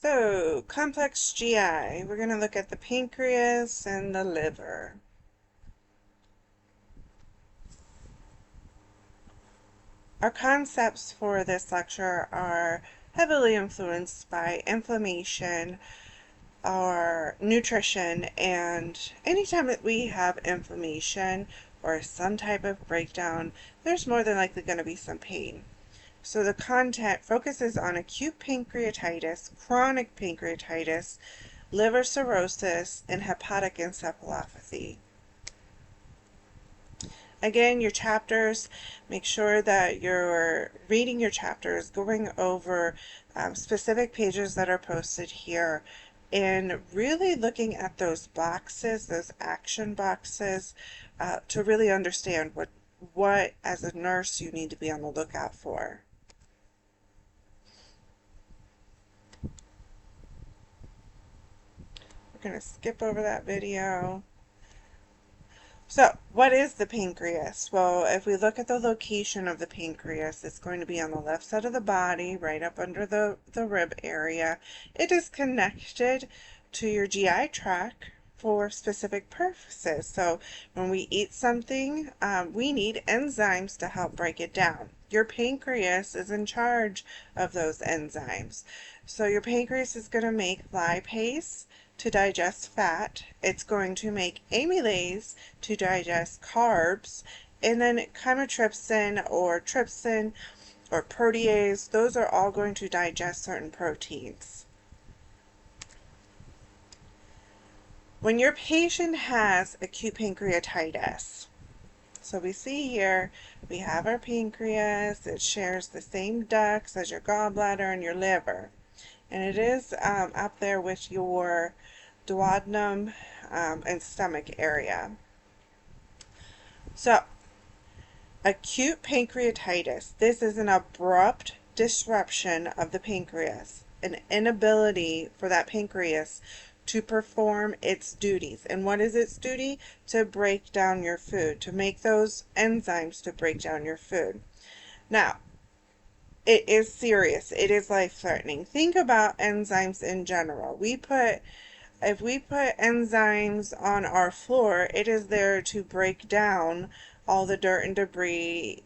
So, complex GI. We're going to look at the pancreas and the liver. Our concepts for this lecture are heavily influenced by inflammation, our nutrition, and anytime that we have inflammation or some type of breakdown, there's more than likely going to be some pain. So the content focuses on acute pancreatitis, chronic pancreatitis, liver cirrhosis, and hepatic encephalopathy. Again, your chapters, make sure that you're reading your chapters, going over specific pages that are posted here, and really looking at those boxes, those action boxes, to really understand what as a nurse you need to be on the lookout for. We're going to skip over that video. So, what is the pancreas? Well, if we look at the location of the pancreas, it's going to be on the left side of the body, right up under the rib area. It is connected to your GI tract for specific purposes. So, when we eat something, we need enzymes to help break it down. Your pancreas is in charge of those enzymes. So, your pancreas is going to make lipase to digest fat, it's going to make amylase to digest carbs, and then chymotrypsin or trypsin or protease, those are all going to digest certain proteins. When your patient has acute pancreatitis, so we see here, we have our pancreas, it shares the same ducts as your gallbladder and your liver. And it is up there with your duodenum and stomach area. So, acute pancreatitis. This is an abrupt disruption of the pancreas, an inability for that pancreas to perform its duties. And what is its duty? To break down your food, to make those enzymes to break down your food. Now, it is serious. It is life-threatening. Think about enzymes in general. If we put enzymes on our floor, it is there to break down all the dirt and debris,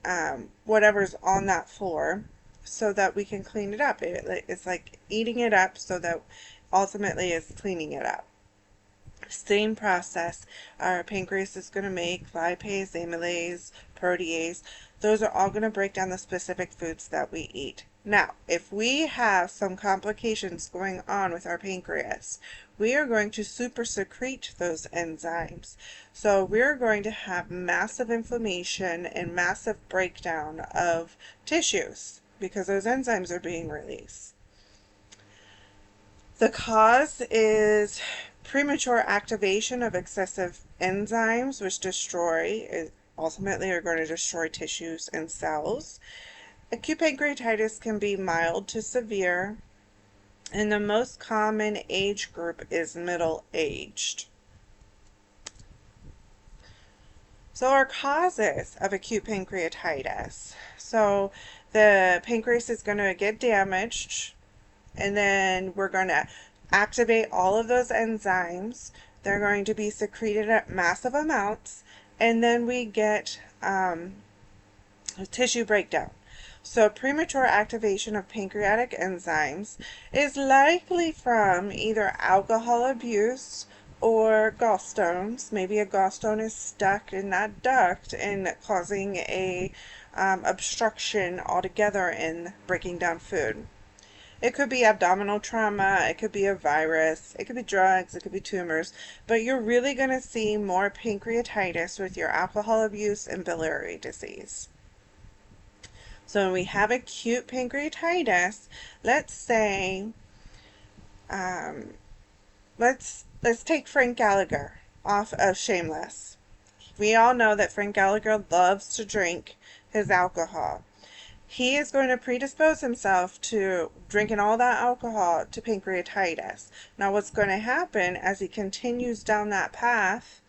whatever's on that floor, so that we can clean it up. It's like eating it up so that ultimately it's cleaning it up. Same process. Our pancreas is going to make lipase, amylase, protease. Those are all going to break down the specific foods that we eat. Now, if we have some complications going on with our pancreas, we are going to super secrete those enzymes. So we're going to have massive inflammation and massive breakdown of tissues because those enzymes are being released. The cause is premature activation of excessive enzymes, which ultimately are going to destroy tissues and cells. Acute pancreatitis can be mild to severe, and the most common age group is middle-aged. So our causes of acute pancreatitis. So the pancreas is going to get damaged, and then we're going to activate all of those enzymes. They're going to be secreted at massive amounts, and then we get tissue breakdown. So premature activation of pancreatic enzymes is likely from either alcohol abuse or gallstones. Maybe a gallstone is stuck in that duct and causing a obstruction altogether in breaking down food. It could be abdominal trauma, it could be a virus, it could be drugs, it could be tumors, but you're really going to see more pancreatitis with your alcohol abuse and biliary disease. So when we have acute pancreatitis, let's say, let's take Frank Gallagher off of Shameless. We all know that Frank Gallagher loves to drink his alcohol. He is going to predispose himself to drinking all that alcohol to pancreatitis. Now what's going to happen as he continues down that path,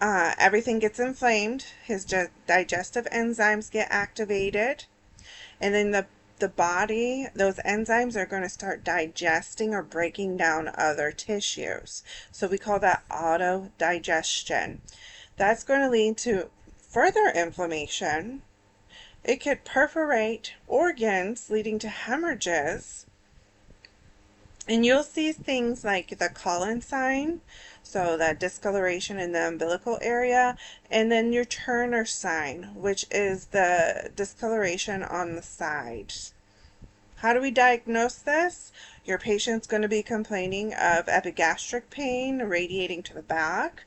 everything gets inflamed, his digestive enzymes get activated, and then the the body, those enzymes are going to start digesting or breaking down other tissues. So we call that autodigestion. That's going to lead to further inflammation. It could perforate organs, leading to hemorrhages. And you'll see things like the Collin sign, so that discoloration in the umbilical area, and then your Turner sign, which is the discoloration on the sides. How do we diagnose this? Your patient's going to be complaining of epigastric pain radiating to the back.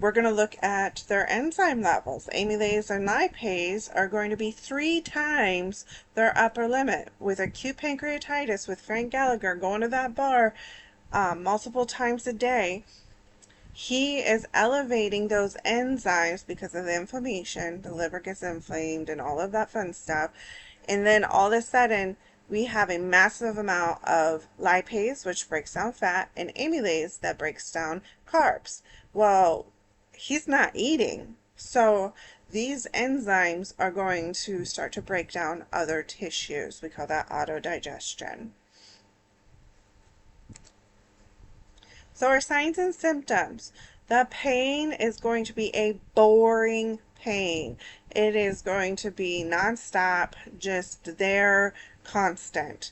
We're going to look at their enzyme levels. Amylase and lipase are going to be 3 times their upper limit. With acute pancreatitis, with Frank Gallagher going to that bar multiple times a day, he is elevating those enzymes because of the inflammation. The liver gets inflamed and all of that fun stuff. And then all of a sudden, we have a massive amount of lipase, which breaks down fat, and amylase that breaks down carbs. Well, he's not eating. So these enzymes are going to start to break down other tissues. We call that autodigestion. So our signs and symptoms. The pain is going to be a boring pain. It is going to be nonstop, just there, constant.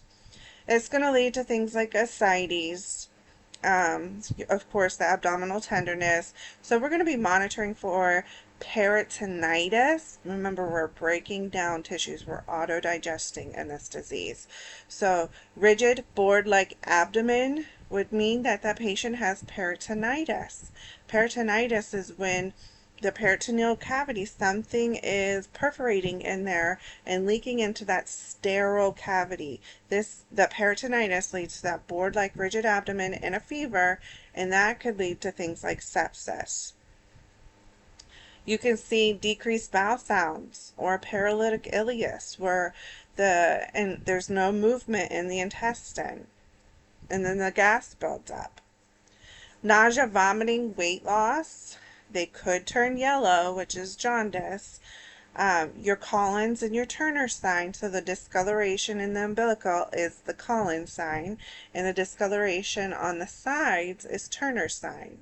It's going to lead to things like ascites, of course, the abdominal tenderness. So we're going to be monitoring for peritonitis. Remember, we're breaking down tissues. We're auto-digesting in this disease. So rigid, board-like abdomen would mean that that patient has peritonitis. Peritonitis is when the peritoneal cavity, something is perforating in there and leaking into that sterile cavity. The peritonitis leads to that board-like rigid abdomen and a fever, and that could lead to things like sepsis. You can see decreased bowel sounds or a paralytic ileus where there's no movement in the intestine, and then the gas builds up. Nausea, vomiting, weight loss. They could turn yellow, which is jaundice. Your Collins and your Turner sign, so the discoloration in the umbilical is the Collins sign, and the discoloration on the sides is Turner sign.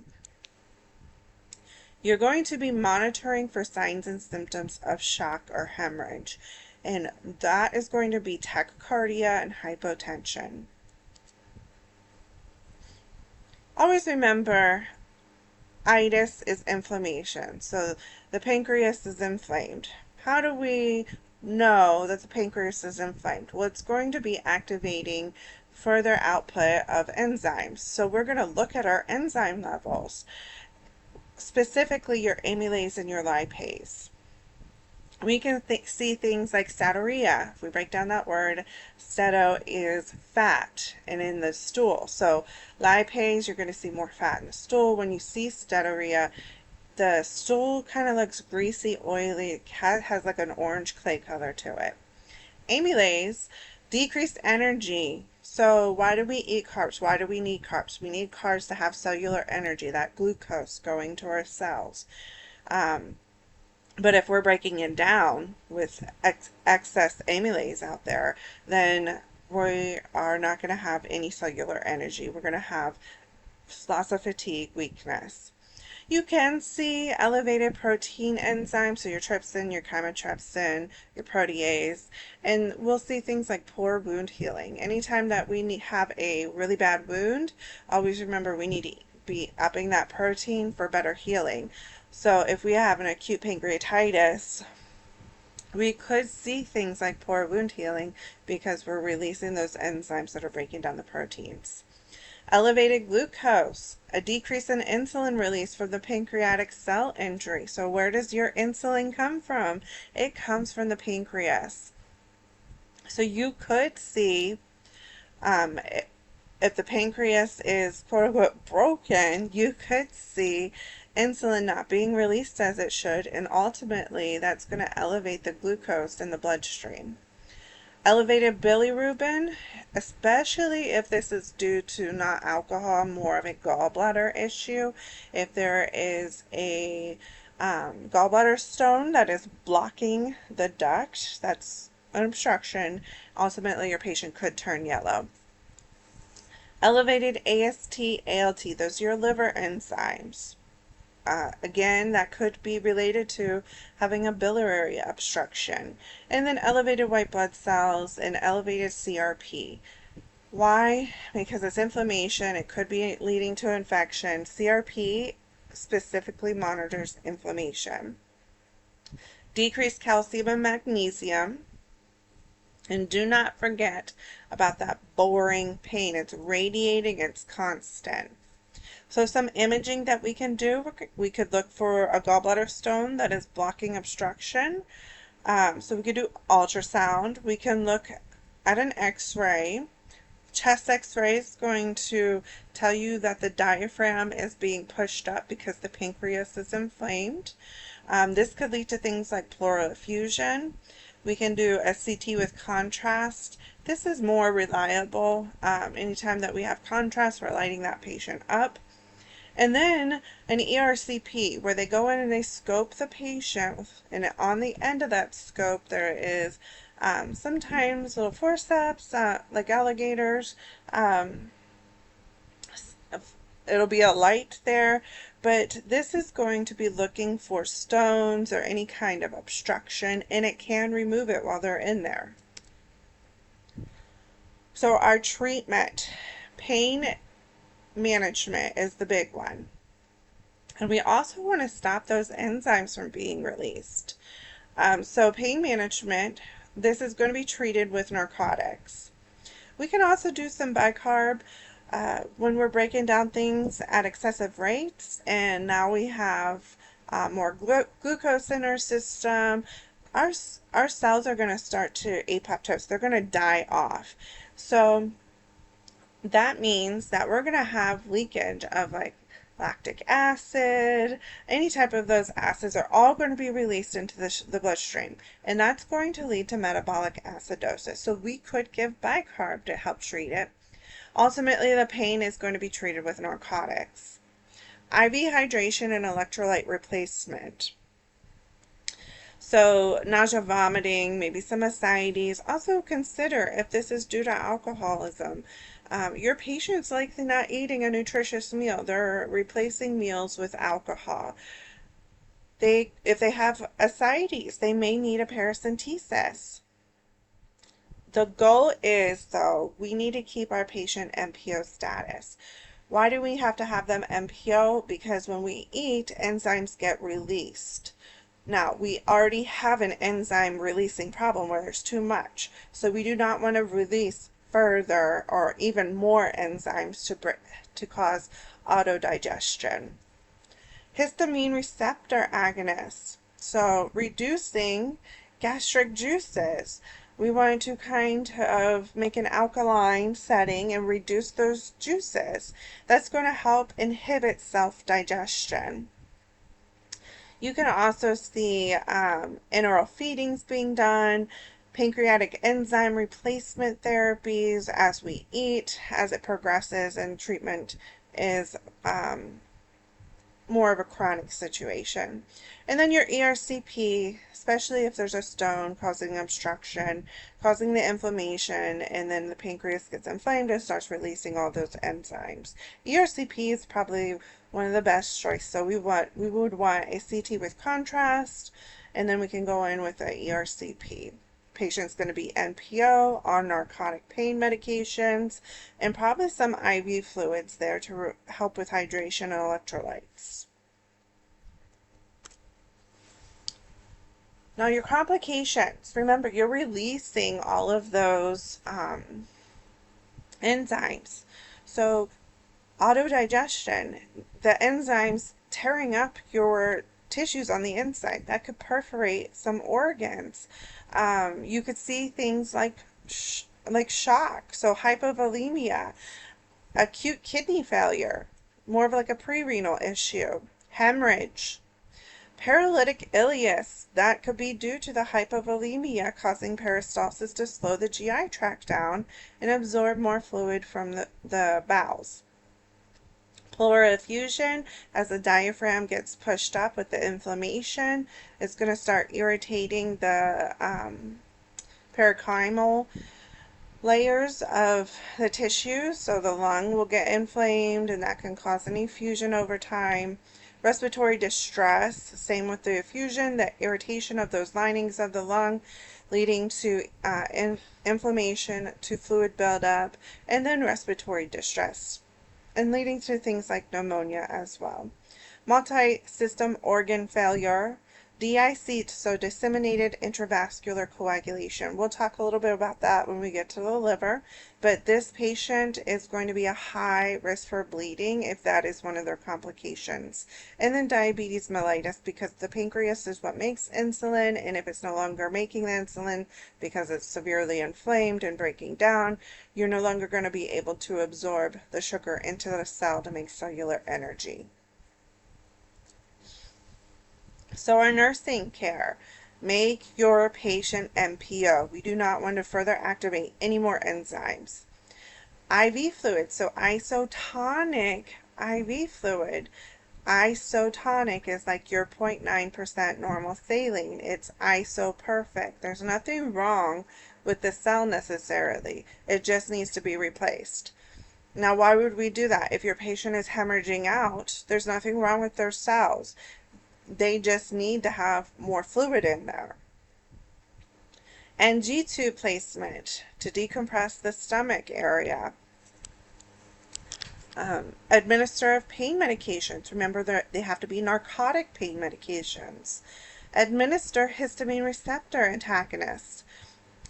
You're going to be monitoring for signs and symptoms of shock or hemorrhage, and that is going to be tachycardia and hypotension. Always remember, itis is inflammation, so the pancreas is inflamed. How do we know that the pancreas is inflamed? Well, it's going to be activating further output of enzymes. So we're going to look at our enzyme levels, specifically your amylase and your lipase. We can see things like steatorrhea. If we break down that word, steato is fat and in the stool. So lipase, you're going to see more fat in the stool. When you see steatorrhea, the stool kind of looks greasy, oily. It has like an orange clay color to it. Amylase, decreased energy. So why do we eat carbs? Why do we need carbs? We need carbs to have cellular energy, that glucose going to our cells. But if we're breaking it down with excess amylase out there, then we are not going to have any cellular energy. We're going to have loss of fatigue, weakness. You can see elevated protein enzymes, so your trypsin, your chymotrypsin, your protease, and we'll see things like poor wound healing. Anytime that we have a really bad wound, always remember we need to be upping that protein for better healing. So if we have an acute pancreatitis, we could see things like poor wound healing because we're releasing those enzymes that are breaking down the proteins. Elevated glucose, a decrease in insulin release from the pancreatic cell injury. So where does your insulin come from? It comes from the pancreas. So you could see, if the pancreas is quote unquote broken, you could see insulin not being released as it should, and ultimately that's going to elevate the glucose in the bloodstream. Elevated bilirubin, especially if this is due to not alcohol, more of a gallbladder issue. If there is a gallbladder stone that is blocking the duct, that's an obstruction, ultimately your patient could turn yellow. Elevated AST, ALT, those are your liver enzymes. Again, that could be related to having a biliary obstruction. And then elevated white blood cells and elevated CRP. Why? Because it's inflammation. It could be leading to infection. CRP specifically monitors inflammation. Decreased calcium and magnesium. And do not forget about that boring pain. It's radiating, it's constant. So some imaging that we can do, we could look for a gallbladder stone that is blocking obstruction. So we could do ultrasound. We can look at an x-ray. Chest x-ray is going to tell you that the diaphragm is being pushed up because the pancreas is inflamed. This could lead to things like pleural effusion. We can do a CT with contrast. This is more reliable. Anytime that we have contrast, we're lighting that patient up. And then an ERCP, where they go in and they scope the patient, and on the end of that scope there is sometimes little forceps, like alligators. It'll be a light there, but this is going to be looking for stones or any kind of obstruction, and it can remove it while they're in there. So our treatment, pain management is the big one. And we also want to stop those enzymes from being released. So pain management, this is going to be treated with narcotics. We can also do some bicarb when we're breaking down things at excessive rates, and now we have more glucose in our system. Our cells are going to start to apoptose. They're going to die off. So that means that we're going to have leakage of like lactic acid, any type of those acids are all going to be released into the bloodstream, and that's going to lead to metabolic acidosis. So we could give bicarb to help treat it. Ultimately, the pain is going to be treated with narcotics. IV hydration and electrolyte replacement. So nausea, vomiting, maybe some ascites. Also consider if this is due to alcoholism. Your patient's likely not eating a nutritious meal. They're replacing meals with alcohol. If they have ascites, they may need a paracentesis. The goal is, though, we need to keep our patient MPO status. Why do we have to have them MPO? Because when we eat, enzymes get released. Now, we already have an enzyme releasing problem where there's too much. So we do not want to release further or even more enzymes to cause autodigestion. Histamine receptor agonists. So reducing gastric juices. We want to kind of make an alkaline setting and reduce those juices. That's going to help inhibit self-digestion. You can also see enteral feedings being done, pancreatic enzyme replacement therapies as we eat, as it progresses, and treatment is more of a chronic situation. And then your ERCP, especially if there's a stone causing obstruction, causing the inflammation, and then the pancreas gets inflamed and starts releasing all those enzymes. ERCP is probably one of the best choice. So we would want a CT with contrast, and then we can go in with a ERCP. Patient's going to be NPO on narcotic pain medications, and probably some IV fluids there to help with hydration and electrolytes. Now your complications, remember you're releasing all of those enzymes. So autodigestion, the enzymes tearing up your tissues on the inside, that could perforate some organs. You could see things like shock, so hypovolemia, acute kidney failure, more of like a pre-renal issue, hemorrhage, paralytic ileus, that could be due to the hypovolemia causing peristalsis to slow the GI tract down and absorb more fluid from the bowels. Pleural effusion, as the diaphragm gets pushed up with the inflammation, it's going to start irritating the parenchymal layers of the tissue, so the lung will get inflamed and that can cause an effusion over time. Respiratory distress, same with the effusion, the irritation of those linings of the lung, leading to inflammation, to fluid buildup, and then respiratory distress, and leading to things like pneumonia as well. Multi-system organ failure, DIC, so disseminated intravascular coagulation. We'll talk a little bit about that when we get to the liver, but this patient is going to be a high risk for bleeding if that is one of their complications. And then diabetes mellitus, because the pancreas is what makes insulin, and if it's no longer making the insulin because it's severely inflamed and breaking down, you're no longer going to be able to absorb the sugar into the cell to make cellular energy. So our nursing care, make your patient NPO. We do not want to further activate any more enzymes. IV fluid, so isotonic IV fluid. Isotonic is like your 0.9% normal saline. It's iso-perfect. There's nothing wrong with the cell necessarily. It just needs to be replaced. Now, why would we do that? If your patient is hemorrhaging out, there's nothing wrong with their cells. They just need to have more fluid in there. And G-tube placement to decompress the stomach area. Administer pain medications. Remember that they have to be narcotic pain medications. Administer histamine receptor antagonists.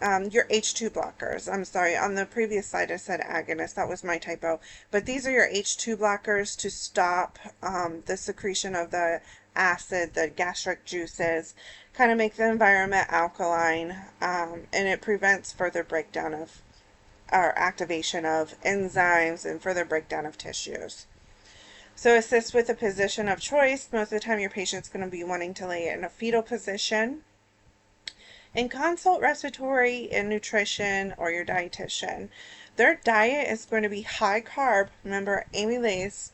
Your H2 blockers. I'm sorry, on the previous slide I said agonist. That was my typo. But these are your H2 blockers to stop the secretion of the acid, the gastric juices, kind of make the environment alkaline, and it prevents further breakdown of or activation of enzymes and further breakdown of tissues. So assist with a position of choice. Most of the time your patient's going to be wanting to lay in a fetal position. And consult respiratory and nutrition or your dietitian. Their diet is going to be high carb. Remember, amylase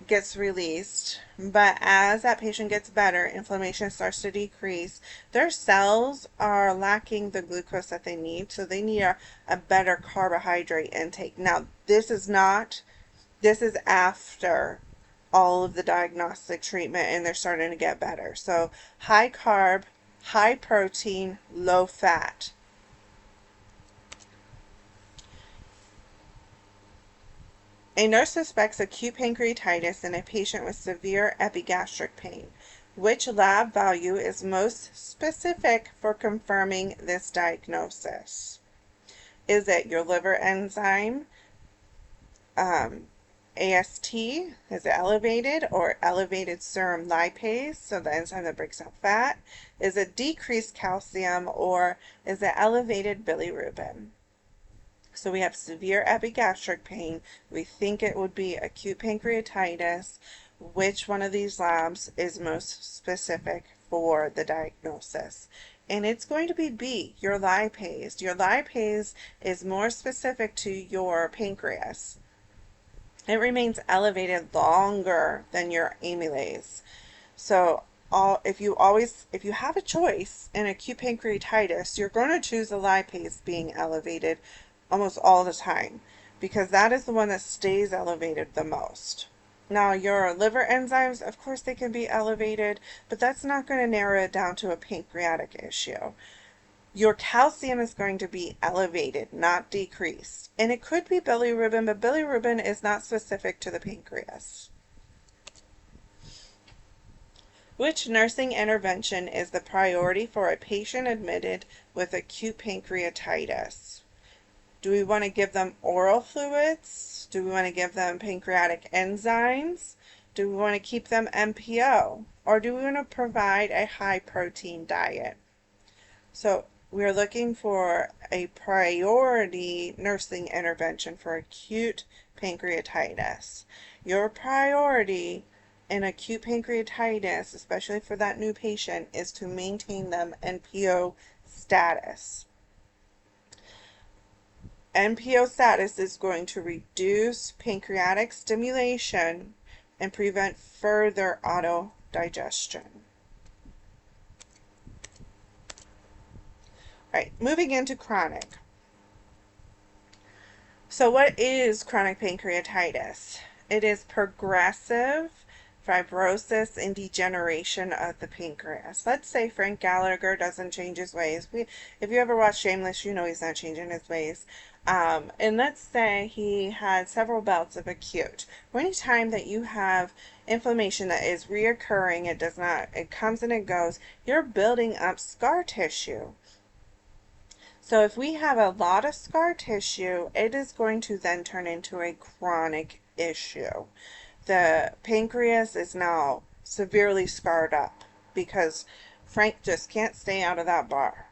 gets released, but as that patient gets better, inflammation starts to decrease. Their cells are lacking the glucose that they need, so they need a better carbohydrate intake. Now, this is after all of the diagnostic treatment and they're starting to get better. So high carb, high protein, low fat. A nurse suspects acute pancreatitis in a patient with severe epigastric pain. Which lab value is most specific for confirming this diagnosis? Is it your liver enzyme, AST, is it elevated, or elevated serum lipase, so the enzyme that breaks down fat? Is it decreased calcium, or is it elevated bilirubin? So we have severe epigastric pain. We think it would be acute pancreatitis. Which one of these labs is most specific for the diagnosis? And it's going to be B, your lipase. Your lipase is more specific to your pancreas. It remains elevated longer than your amylase. So if you have a choice in acute pancreatitis, you're going to choose the lipase being elevated almost all the time, because that is the one that stays elevated the most. Now, your liver enzymes, of course, they can be elevated, but that's not going to narrow it down to a pancreatic issue. Your calcium is going to be elevated, not decreased. And it could be bilirubin, but bilirubin is not specific to the pancreas. Which nursing intervention is the priority for a patient admitted with acute pancreatitis? Do we want to give them oral fluids? Do we want to give them pancreatic enzymes? Do we want to keep them NPO? Or do we want to provide a high protein diet? So we're looking for a priority nursing intervention for acute pancreatitis. Your priority in acute pancreatitis, especially for that new patient, is to maintain them NPO status. NPO status is going to reduce pancreatic stimulation and prevent further autodigestion. All right, moving into chronic. So what is chronic pancreatitis? It is progressive fibrosis and degeneration of the pancreas. Let's say Frank Gallagher doesn't change his ways. If you ever watch Shameless, you know he's not changing his ways. And let's say he had several bouts of acute. Or any time that you have inflammation that is reoccurring, it comes and it goes, you're building up scar tissue. So if we have a lot of scar tissue, it is going to then turn into a chronic issue. The pancreas is now severely scarred up because Frank just can't stay out of that bar.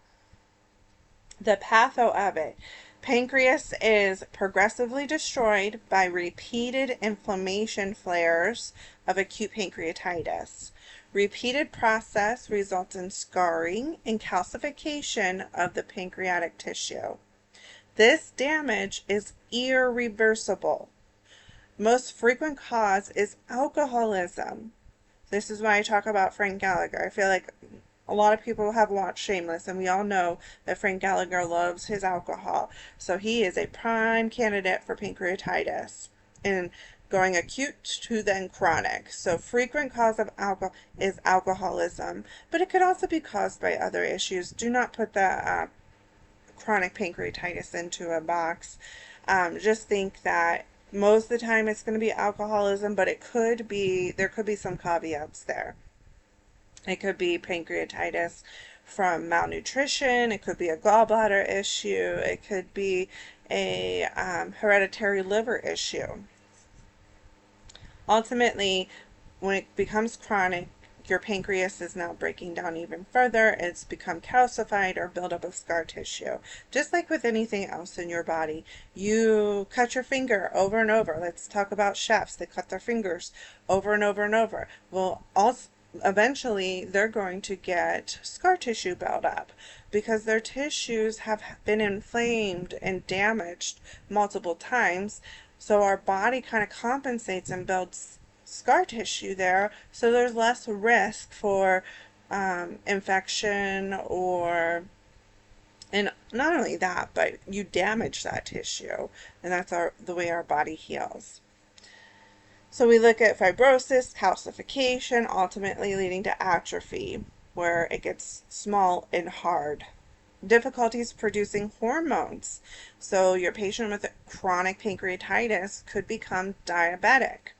The patho of it. Pancreas is progressively destroyed by repeated inflammation flares of acute pancreatitis. Repeated process results in scarring and calcification of the pancreatic tissue. This damage is irreversible. Most frequent cause is alcoholism. This is why I talk about Frank Gallagher. I feel like a lot of people have watched Shameless, and we all know that Frank Gallagher loves his alcohol. So he is a prime candidate for pancreatitis and going acute to then chronic. So frequent cause of alcohol is alcoholism, but it could also be caused by other issues. Do not put the chronic pancreatitis into a box. Just think that most of the time it's going to be alcoholism, but there could be some caveats there. It could be pancreatitis from malnutrition. It could be a gallbladder issue. It could be a hereditary liver issue. Ultimately, when it becomes chronic, your pancreas is now breaking down even further. It's become calcified or buildup of scar tissue. Just like with anything else in your body, you cut your finger over and over. Let's talk about chefs. They cut their fingers over and over and over. Well, also, eventually they're going to get scar tissue buildup because their tissues have been inflamed and damaged multiple times. So our body kind of compensates and builds scar tissue there, so there's less risk for infection and not only that, but you damage that tissue, and that's the way our body heals. So we look at fibrosis, calcification, ultimately leading to atrophy, where it gets small and hard. Difficulties producing hormones. So your patient with chronic pancreatitis could become diabetic.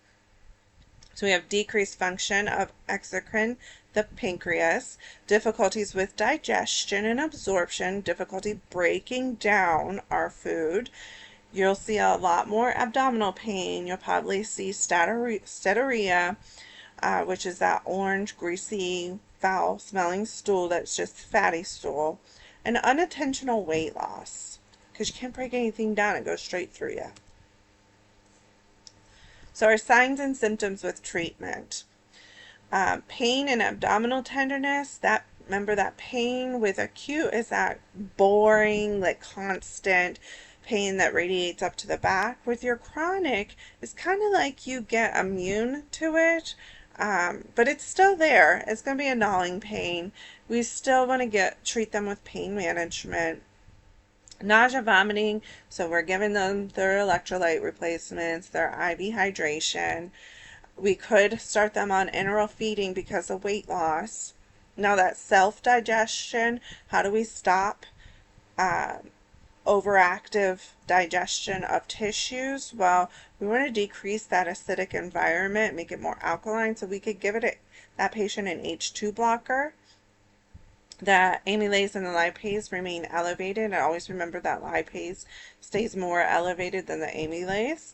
So we have decreased function of exocrine, the pancreas, difficulties with digestion and absorption, difficulty breaking down our food. You'll see a lot more abdominal pain. You'll probably see steatorrhea, which is that orange, greasy, foul-smelling stool that's just fatty stool, and unintentional weight loss because you can't break anything down. It goes straight through you. So our signs and symptoms with treatment. Pain and abdominal tenderness. Remember that pain with acute is that boring, like constant pain that radiates up to the back. With your chronic, it's kind of like you get immune to it, but it's still there. It's going to be a gnawing pain. We still want to treat them with pain management. Nausea, vomiting, so we're giving them their electrolyte replacements, their IV hydration. We could start them on enteral feeding because of weight loss. Now that self-digestion, how do we stop overactive digestion of tissues? Well, we want to decrease that acidic environment, make it more alkaline, so we could give that patient an H2 blocker. The amylase and the lipase remain elevated. I always remember that lipase stays more elevated than the amylase.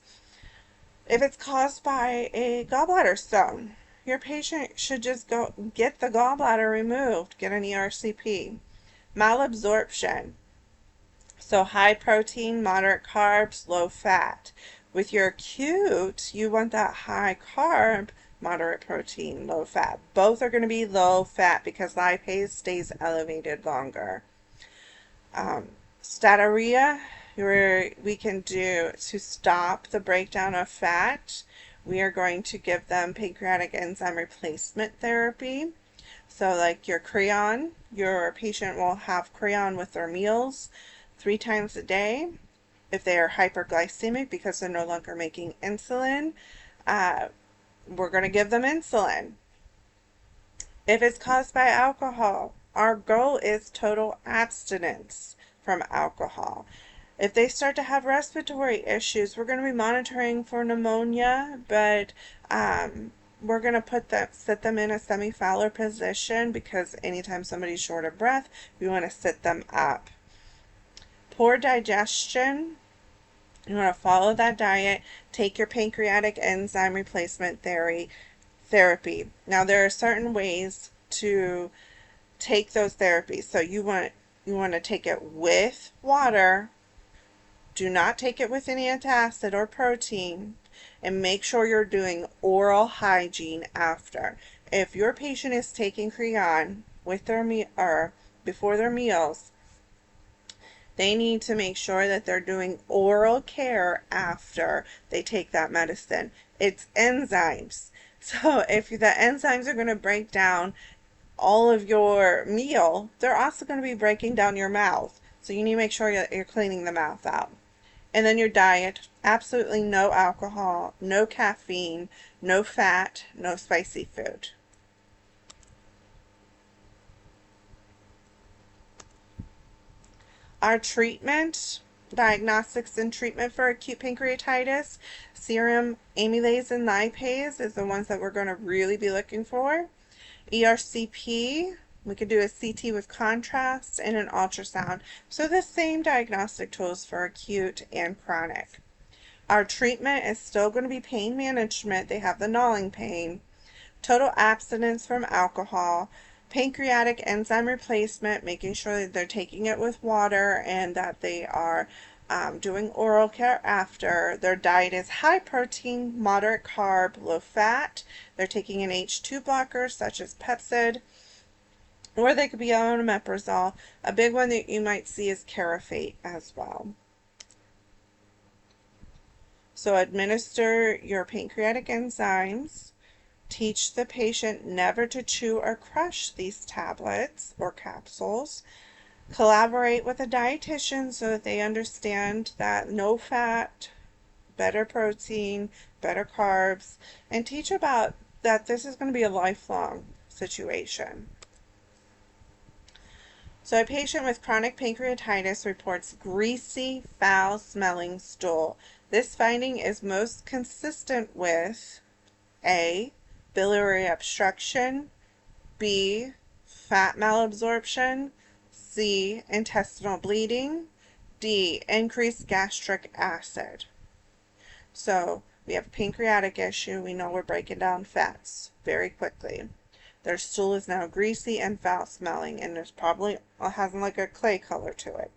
If it's caused by a gallbladder stone, your patient should just go get the gallbladder removed, get an ERCP. Malabsorption. So high protein, moderate carbs, low fat. With your acute, you want that high carb, moderate protein, low fat. Both are going to be low fat because lipase stays elevated longer. Steatorrhea, we can do to stop the breakdown of fat. We are going to give them pancreatic enzyme replacement therapy. So like your Creon, your patient will have Creon with their meals 3 times a day. If they are hyperglycemic because they're no longer making insulin, uh, we're going to give them insulin. If it's caused by alcohol, our goal is total abstinence from alcohol. If they start to have respiratory issues, we're going to be monitoring for pneumonia, but we're going to sit them in a semi-Fowler position, because anytime somebody's short of breath, we want to sit them up. Poor digestion, you want to follow that diet, take your pancreatic enzyme replacement therapy. Now there are certain ways to take those therapies. So you want to take it with water. Do not take it with any antacid or protein, and make sure you're doing oral hygiene after. If your patient is taking Creon with their or before their meals, they need to make sure that they're doing oral care after they take that medicine. It's enzymes. So if the enzymes are going to break down all of your meal, they're also going to be breaking down your mouth. So you need to make sure you're cleaning the mouth out. And then your diet, absolutely no alcohol, no caffeine, no fat, no spicy food. Our treatment, diagnostics and treatment for acute pancreatitis, serum amylase and lipase is the ones that we're going to really be looking for. ERCP, we could do a CT with contrast and an ultrasound. So the same diagnostic tools for acute and chronic. Our treatment is still going to be pain management. They have the gnawing pain, total abstinence from alcohol, pancreatic enzyme replacement, making sure that they're taking it with water and that they are doing oral care after. Their diet is high protein, moderate carb, low fat. They're taking an H2 blocker such as Pepcid, or they could be on omeprazole. A big one that you might see is Carafate as well. So administer your pancreatic enzymes. Teach the patient never to chew or crush these tablets or capsules. Collaborate with a dietitian so that they understand that no fat, better protein, better carbs, and teach about that this is going to be a lifelong situation. So a patient with chronic pancreatitis reports greasy, foul-smelling stool. This finding is most consistent with A, biliary obstruction, B, fat malabsorption, C, intestinal bleeding, D, increased gastric acid. So we have a pancreatic issue. We know we're breaking down fats very quickly. Their stool is now greasy and foul smelling, and there's probably has like a clay color to it.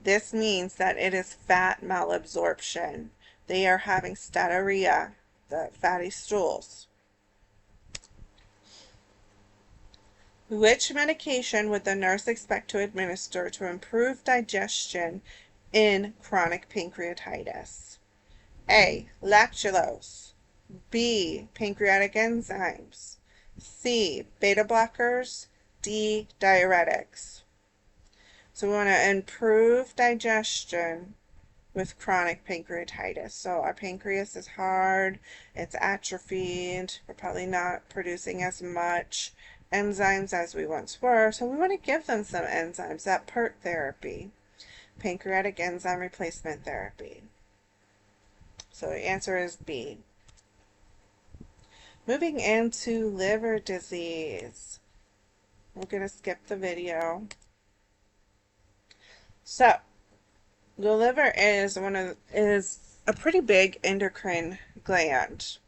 This means that it is fat malabsorption. They are having steatorrhea, the fatty stools. Which medication would the nurse expect to administer to improve digestion in chronic pancreatitis? A, lactulose. B, pancreatic enzymes. C, beta blockers. D, diuretics. So we want to improve digestion with chronic pancreatitis. So our pancreas is hard, it's atrophied, we're probably not producing as much enzymes as we once were. So we want to give them some enzymes, that PERT therapy, pancreatic enzyme replacement therapy. So the answer is B. Moving into liver disease. We're going to skip the video. So the liver is a pretty big endocrine gland.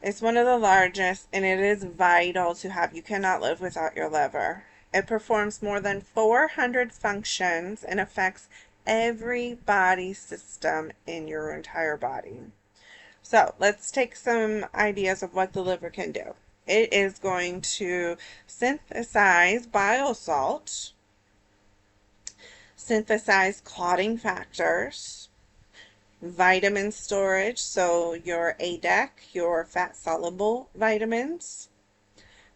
It's one of the largest, and it is vital to have. You cannot live without your liver. It performs more than 400 functions and affects every body system in your entire body. So let's take some ideas of what the liver can do. It is going to synthesize bile salt, synthesize clotting factors, vitamin storage, so your ADEC, your fat-soluble vitamins,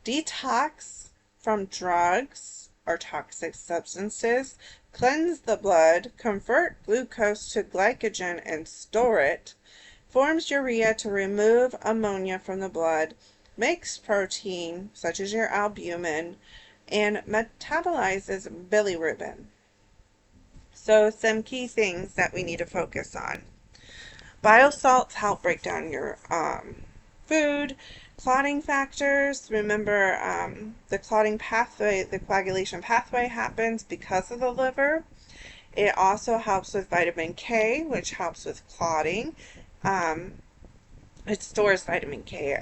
Detox from drugs or toxic substances, cleanse the blood, convert glucose to glycogen and store it, forms urea to remove ammonia from the blood, makes protein, such as your albumin, and metabolizes bilirubin. So some key things that we need to focus on. Bile salts help break down your food. Clotting factors, remember the clotting pathway, the coagulation pathway happens because of the liver. It also helps with vitamin K, which helps with clotting. It stores vitamin K,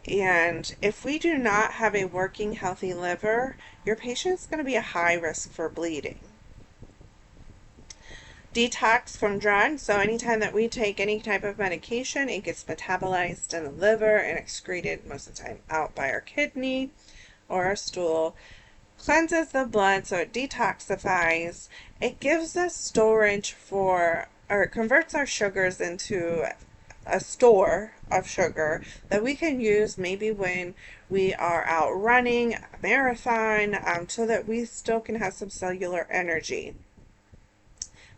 and if we do not have a working healthy liver, your patient's going to be a high risk for bleeding. Detox from drugs, so anytime that we take any type of medication, it gets metabolized in the liver and excreted most of the time out by our kidney or our stool. Cleanses the blood, so it detoxifies. It gives us storage for, or it converts our sugars into a store of sugar that we can use maybe when we are out running a marathon, so that we still can have some cellular energy.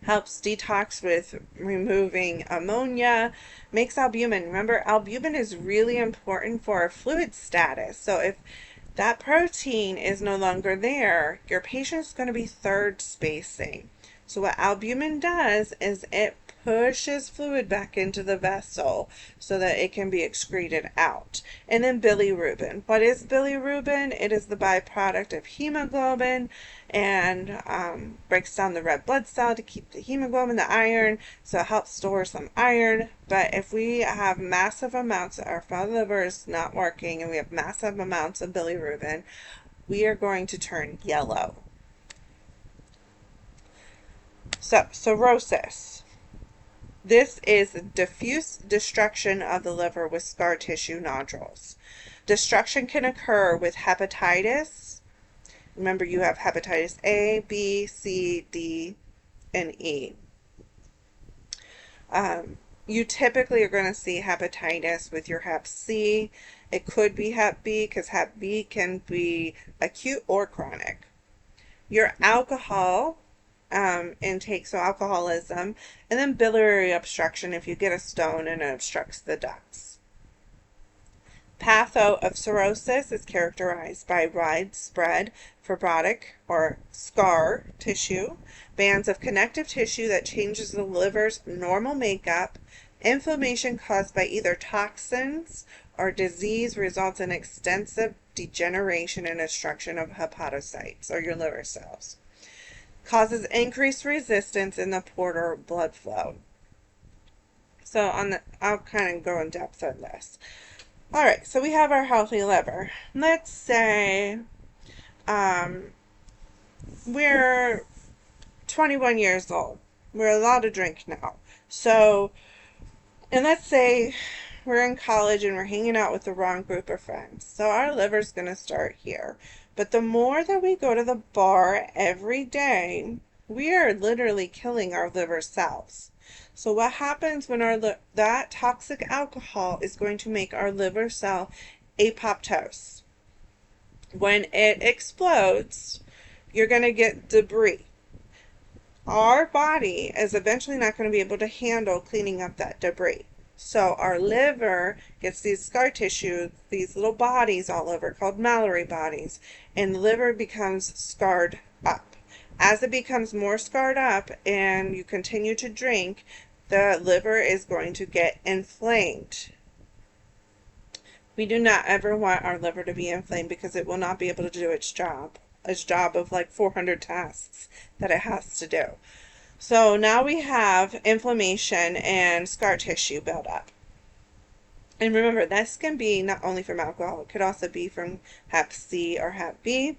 Helps detox with removing ammonia, makes albumin. Remember, albumin is really important for our fluid status. So if that protein is no longer there, your patient's going to be third spacing. So what albumin does is it pushes fluid back into the vessel so that it can be excreted out. And then bilirubin. What is bilirubin? It is the byproduct of hemoglobin and breaks down the red blood cell to keep the hemoglobin, the iron, so it helps store some iron. But if we have massive amounts, our liver is not working, and we have massive amounts of bilirubin, we are going to turn yellow. So, cirrhosis. This is diffuse destruction of the liver with scar tissue nodules. Destruction can occur with hepatitis. Remember, you have hepatitis A, B, C, D, and E. You typically are going to see hepatitis with your hep C. It could be hep B because hep B can be acute or chronic. Your alcohol intake, so alcoholism, and then biliary obstruction if you get a stone and it obstructs the ducts. Patho of cirrhosis is characterized by widespread fibrotic or scar tissue, bands of connective tissue that changes the liver's normal makeup. Inflammation caused by either toxins or disease results in extensive degeneration and destruction of hepatocytes or your liver cells. Causes increased resistance in the portal blood flow. So I'll kind of go in depth on this. All right, so we have our healthy liver. Let's say we're 21 years old. We're allowed to drink now. So, and let's say we're in college and we're hanging out with the wrong group of friends. So our liver's going to start here. But the more that we go to the bar every day, we are literally killing our liver cells. So what happens when that toxic alcohol is going to make our liver cell apoptose. When it explodes, you're going to get debris. Our body is eventually not going to be able to handle cleaning up that debris. So our liver gets these scar tissue, these little bodies all over called Mallory bodies, and the liver becomes scarred up. As it becomes more scarred up and you continue to drink, the liver is going to get inflamed. We do not ever want our liver to be inflamed because it will not be able to do its job of like 400 tasks that it has to do. So now we have inflammation and scar tissue buildup. And remember, this can be not only from alcohol, it could also be from hep C or hep B,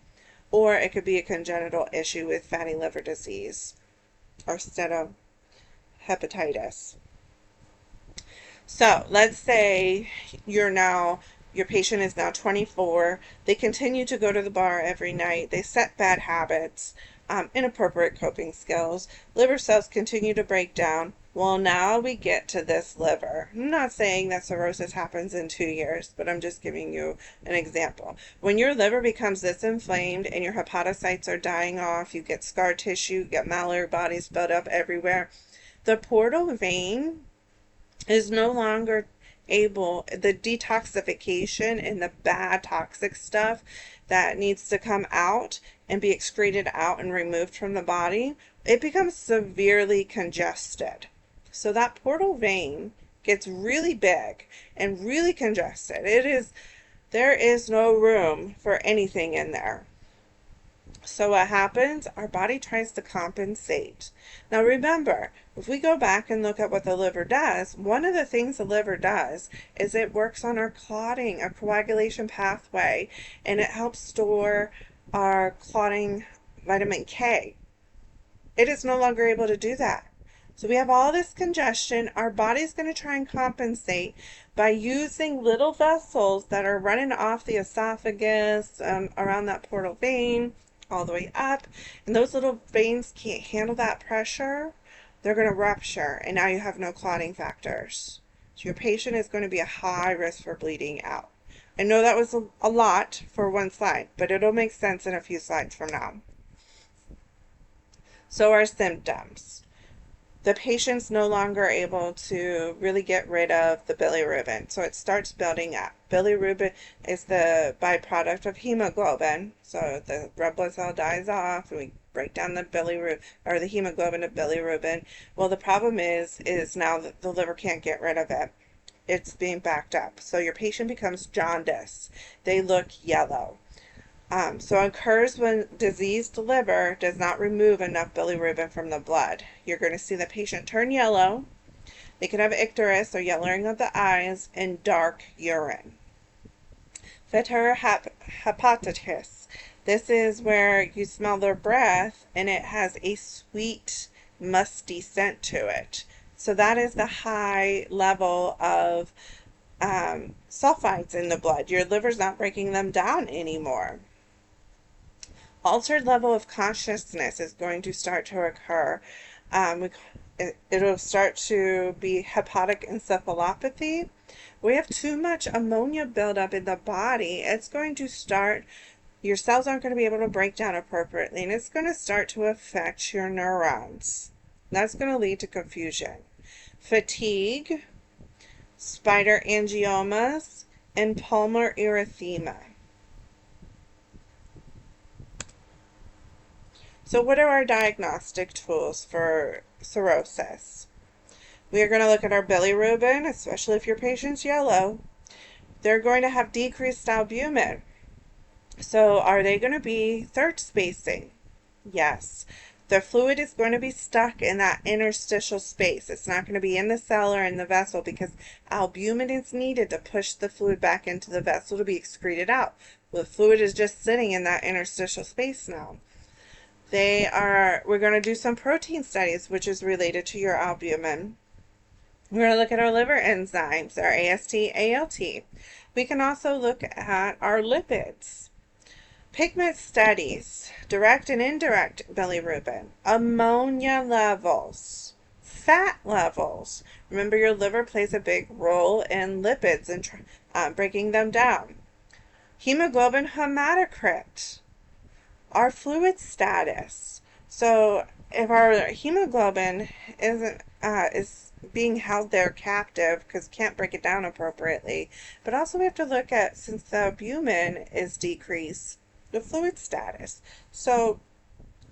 or it could be a congenital issue with fatty liver disease or steatohepatitis. So let's say your patient is now 24. They continue to go to the bar every night. They set bad habits, inappropriate coping skills. Liver cells continue to break down. Well, now we get to this liver. I'm not saying that cirrhosis happens in 2 years, but I'm just giving you an example. When your liver becomes this inflamed and your hepatocytes are dying off, you get scar tissue, you get malar bodies built up everywhere, the portal vein is no longer able, the detoxification and the bad toxic stuff that needs to come out and be excreted out and removed from the body, it becomes severely congested. So that portal vein gets really big and really congested. There is no room for anything in there. So what happens? Our body tries to compensate. Now remember, if we go back and look at what the liver does, one of the things the liver does is it works on our clotting, our coagulation pathway, and it helps store our clotting vitamin K. It is no longer able to do that. So we have all this congestion. Our body's going to try and compensate by using little vessels that are running off the esophagus, around that portal vein, all the way up. And those little veins can't handle that pressure. They're going to rupture, and now you have no clotting factors. So your patient is going to be a high risk for bleeding out. I know that was a lot for one slide, but it'll make sense in a few slides from now. So our symptoms. The patient's no longer able to really get rid of the bilirubin, so it starts building up. Bilirubin is the byproduct of hemoglobin, so the red blood cell dies off, and we break down the bilirubin or the hemoglobin to bilirubin. Well, the problem is now that the liver can't get rid of it. It's being backed up, so your patient becomes jaundice. They look yellow. So it occurs when diseased liver does not remove enough bilirubin from the blood. You're going to see the patient turn yellow. They can have icterus or yellowing of the eyes and dark urine. Fetal hepatitis. This is where you smell their breath and it has a sweet, musty scent to it. So that is the high level of sulfites in the blood. Your liver's not breaking them down anymore. Altered level of consciousness is going to start to occur. It'll start to be hepatic encephalopathy. We have too much ammonia buildup in the body. It's going to start, your cells aren't going to be able to break down appropriately, and it's going to start to affect your neurons. That's going to lead to confusion. Fatigue, spider angiomas, and palmar erythema. So what are our diagnostic tools for cirrhosis? We are going to look at our bilirubin, especially if your patient's yellow. They're going to have decreased albumin. So are they going to be third spacing? Yes. The fluid is going to be stuck in that interstitial space. It's not going to be in the cell or in the vessel because albumin is needed to push the fluid back into the vessel to be excreted out. Well, the fluid is just sitting in that interstitial space now. We're going to do some protein studies, which is related to your albumin. We're going to look at our liver enzymes, our AST, ALT. We can also look at our lipids. Pigment studies, direct and indirect bilirubin, ammonia levels, fat levels. Remember, your liver plays a big role in lipids and breaking them down. Hemoglobin hematocrit. Our fluid status. So if our hemoglobin is being held there captive because can't break it down appropriately, but also we have to look at, since the albumin is decreased, the fluid status. So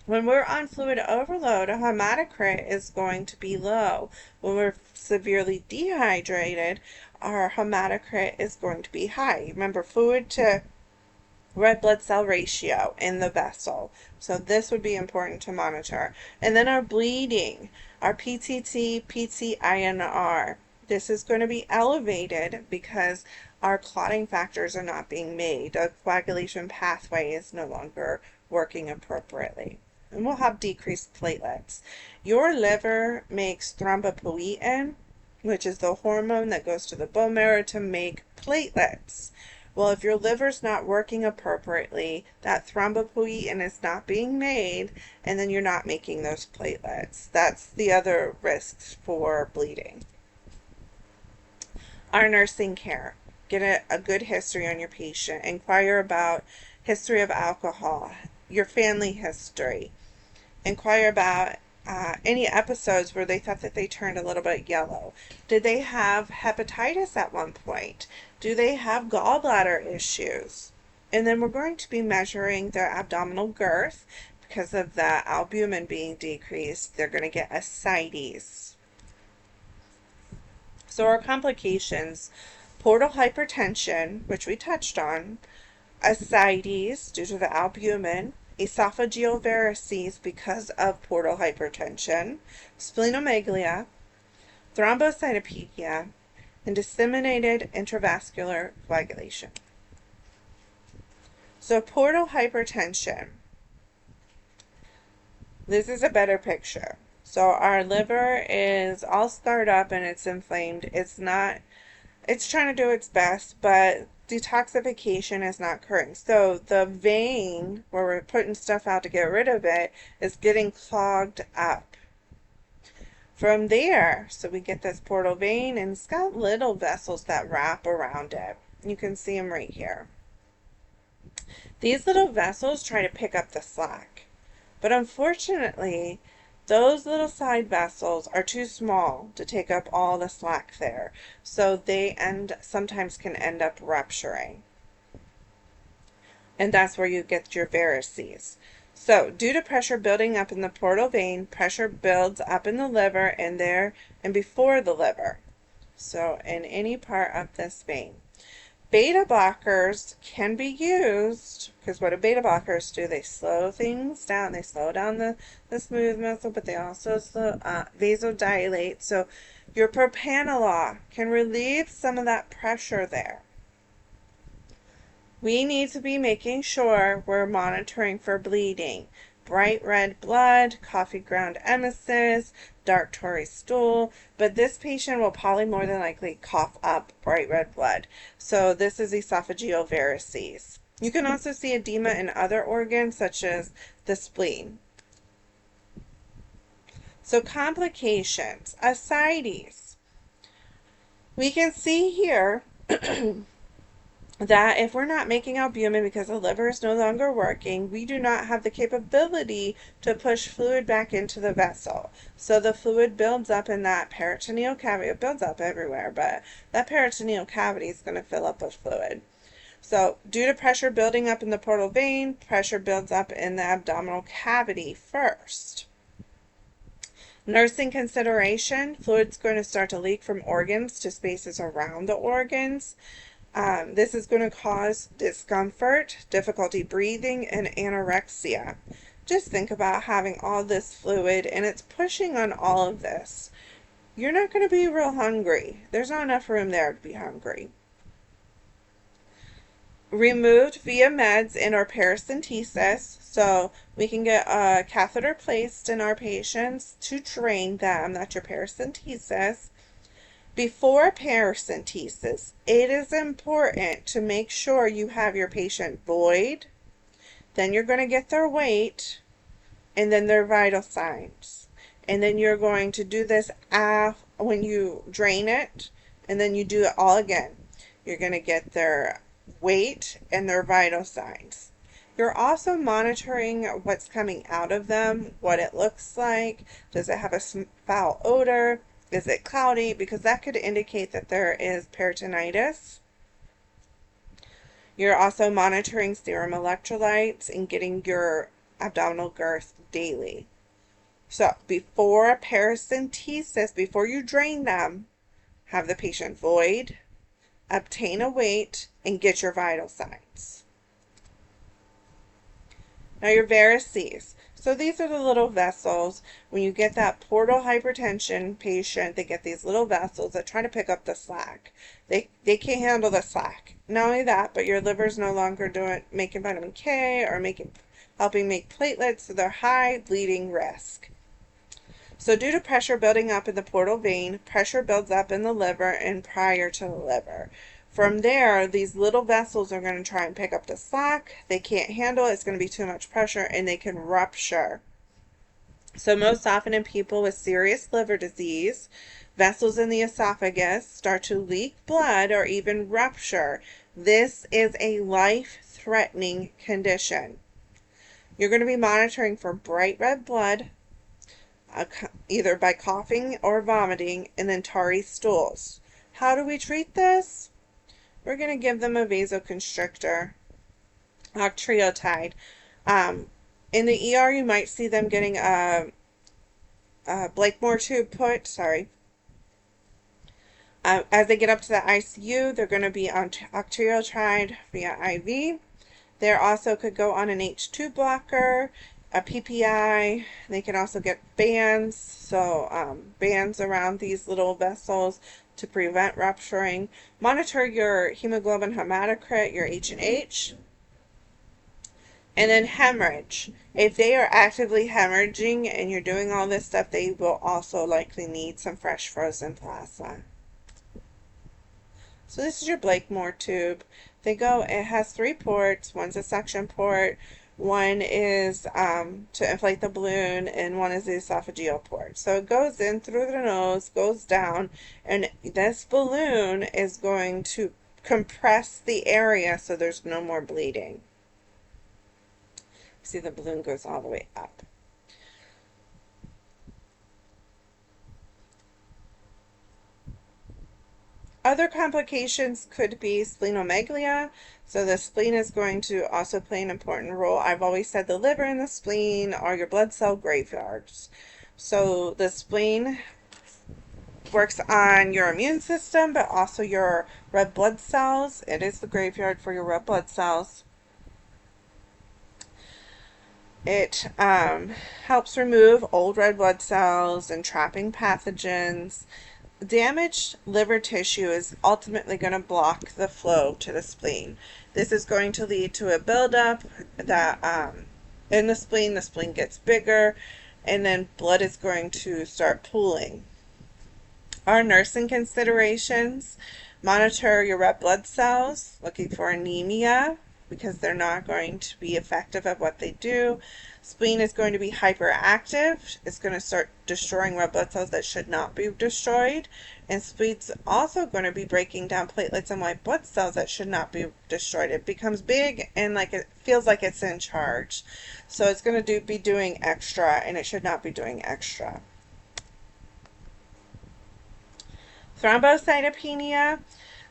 when we're on fluid overload, a hematocrit is going to be low. When we're severely dehydrated, our hematocrit is going to be high. Remember, fluid to red blood cell ratio in the vessel. So this would be important to monitor. And then our bleeding, our PTT, PTINR. This is going to be elevated because our clotting factors are not being made. The coagulation pathway is no longer working appropriately. And we'll have decreased platelets. Your liver makes thrombopoietin, which is the hormone that goes to the bone marrow to make platelets. Well, if your liver's not working appropriately, that thrombopoietin is not being made, and then you're not making those platelets. That's the other risks for bleeding. Our nursing care. Get a good history on your patient. Inquire about history of alcohol, your family history. Inquire about any episodes where they thought that they turned a little bit yellow. Did they have hepatitis at one point? Do they have gallbladder issues? And then we're going to be measuring their abdominal girth. Because of the albumin being decreased, they're going to get ascites. So our complications: portal hypertension, which we touched on, ascites due to the albumin, esophageal varices because of portal hypertension, splenomegalia, thrombocytopenia, and disseminated intravascular coagulation. So portal hypertension. This is a better picture. So our liver is all scarred up and it's inflamed. It's trying to do its best, but detoxification is not occurring. So the vein where we're putting stuff out to get rid of it is getting clogged up. From there, so we get this portal vein, and it's got little vessels that wrap around it. You can see them right here. These little vessels try to pick up the slack, but unfortunately, those little side vessels are too small to take up all the slack there, so they sometimes can end up rupturing. And that's where you get your varices. So, due to pressure building up in the portal vein, pressure builds up in the liver and there and before the liver. So, in any part of this vein. Beta blockers can be used, because what do beta blockers do? They slow things down. They slow down the smooth muscle, but they also vasodilate. So your propranolol can relieve some of that pressure there. We need to be making sure we're monitoring for bleeding. Bright red blood, coffee ground emesis, dark Tory stool, but this patient will probably more than likely cough up bright red blood. So this is esophageal varices. You can also see edema in other organs such as the spleen. So complications, ascites. We can see here that if we're not making albumin because the liver is no longer working, we do not have the capability to push fluid back into the vessel. So the fluid builds up in that peritoneal cavity. It builds up everywhere, but that peritoneal cavity is going to fill up with fluid. So due to pressure building up in the portal vein, pressure builds up in the abdominal cavity first. Nursing consideration: fluid's going to start to leak from organs to spaces around the organs. This is going to cause discomfort, difficulty breathing, and anorexia. Just think about having all this fluid and it's pushing on all of this. You're not going to be real hungry. There's not enough room there to be hungry. Removed via meds in our paracentesis. So we can get a catheter placed in our patients to drain them. That's your paracentesis. Before paracentesis, it is important to make sure you have your patient void, then you're going to get their weight, and then their vital signs. And then you're going to do this when you drain it, and then you do it all again. You're going to get their weight and their vital signs. You're also monitoring what's coming out of them, what it looks like. Does it have a foul odor? Is it cloudy? Because that could indicate that there is peritonitis. You're also monitoring serum electrolytes and getting your abdominal girth daily. So before paracentesis, before you drain them, have the patient void, obtain a weight, and get your vital signs. Now your varices. So these are the little vessels. When you get that portal hypertension patient, they get these little vessels that try to pick up the slack. They can't handle the slack. Not only that, but your liver's no longer making vitamin K or helping make platelets, so they're high bleeding risk. So due to pressure building up in the portal vein, pressure builds up in the liver and prior to the liver. From there, these little vessels are going to try and pick up the slack. They can't handle it. It's going to be too much pressure, and they can rupture. So most often in people with serious liver disease, vessels in the esophagus start to leak blood or even rupture. This is a life-threatening condition. You're going to be monitoring for bright red blood, either by coughing or vomiting, and then tarry stools. How do we treat this? We're going to give them a vasoconstrictor, octreotide. In the ER, you might see them getting a Blakemore tube put, as they get up to the ICU, they're going to be on octreotide via IV. They also could go on an H2 blocker, a PPI. They can also get bands, so bands around these little vessels to prevent rupturing. Monitor your hemoglobin hematocrit, your H&H. And then hemorrhage. If they are actively hemorrhaging and you're doing all this stuff, they will also likely need some fresh frozen plasma. So this is your Blakemore tube. It has 3 ports. One's a suction port, one is to inflate the balloon, and one is the esophageal port. So it goes in through the nose, goes down, and this balloon is going to compress the area so there's no more bleeding. See, the balloon goes all the way up. Other complications could be splenomegaly. So the spleen is going to also play an important role. I've always said the liver and the spleen are your blood cell graveyards. So the spleen works on your immune system, but also your red blood cells. It is the graveyard for your red blood cells. It helps remove old red blood cells and trapping pathogens. Damaged liver tissue is ultimately going to block the flow to the spleen. This is going to lead to a buildup that in the spleen gets bigger, and then blood is going to start pooling. Our nursing considerations: monitor your red blood cells, looking for anemia, because they're not going to be effective at what they do. Spleen is going to be hyperactive. It's going to start destroying red blood cells that should not be destroyed. And spleen's also going to be breaking down platelets and white blood cells that should not be destroyed. It becomes big and it feels like it's in charge. So it's going to be doing extra, and it should not be doing extra. Thrombocytopenia.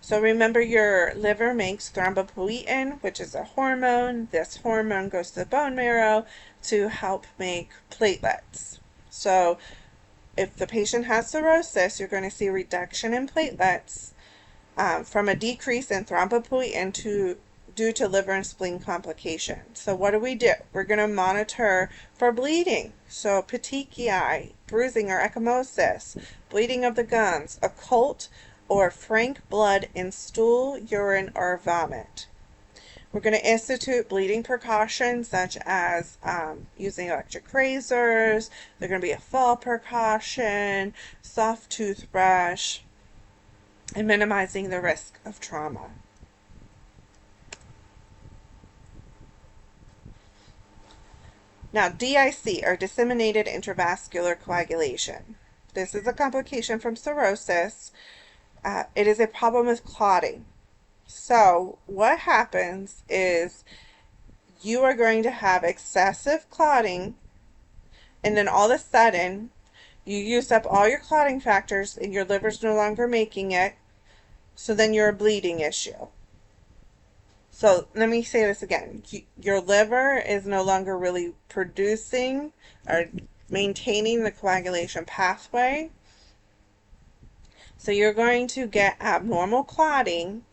So remember, your liver makes thrombopoietin, which is a hormone. This hormone goes to the bone marrow to help make platelets. So if the patient has cirrhosis, you're going to see a reduction in platelets from a decrease in thrombopoietin due to liver and spleen complications. So what do? We're going to monitor for bleeding. So petechiae, bruising or ecchymosis, bleeding of the gums, occult or frank blood in stool, urine, or vomit. We're going to institute bleeding precautions such as using electric razors. They're going to be a fall precaution, soft toothbrush, and minimizing the risk of trauma. Now, DIC, or disseminated intravascular coagulation. This is a complication from cirrhosis. It is a problem with clotting. So what happens is you are going to have excessive clotting, and then all of a sudden you use up all your clotting factors and your liver's no longer making it, so then you're a bleeding issue. So let me say this again. Your liver is no longer really producing or maintaining the coagulation pathway. So you're going to get abnormal clotting.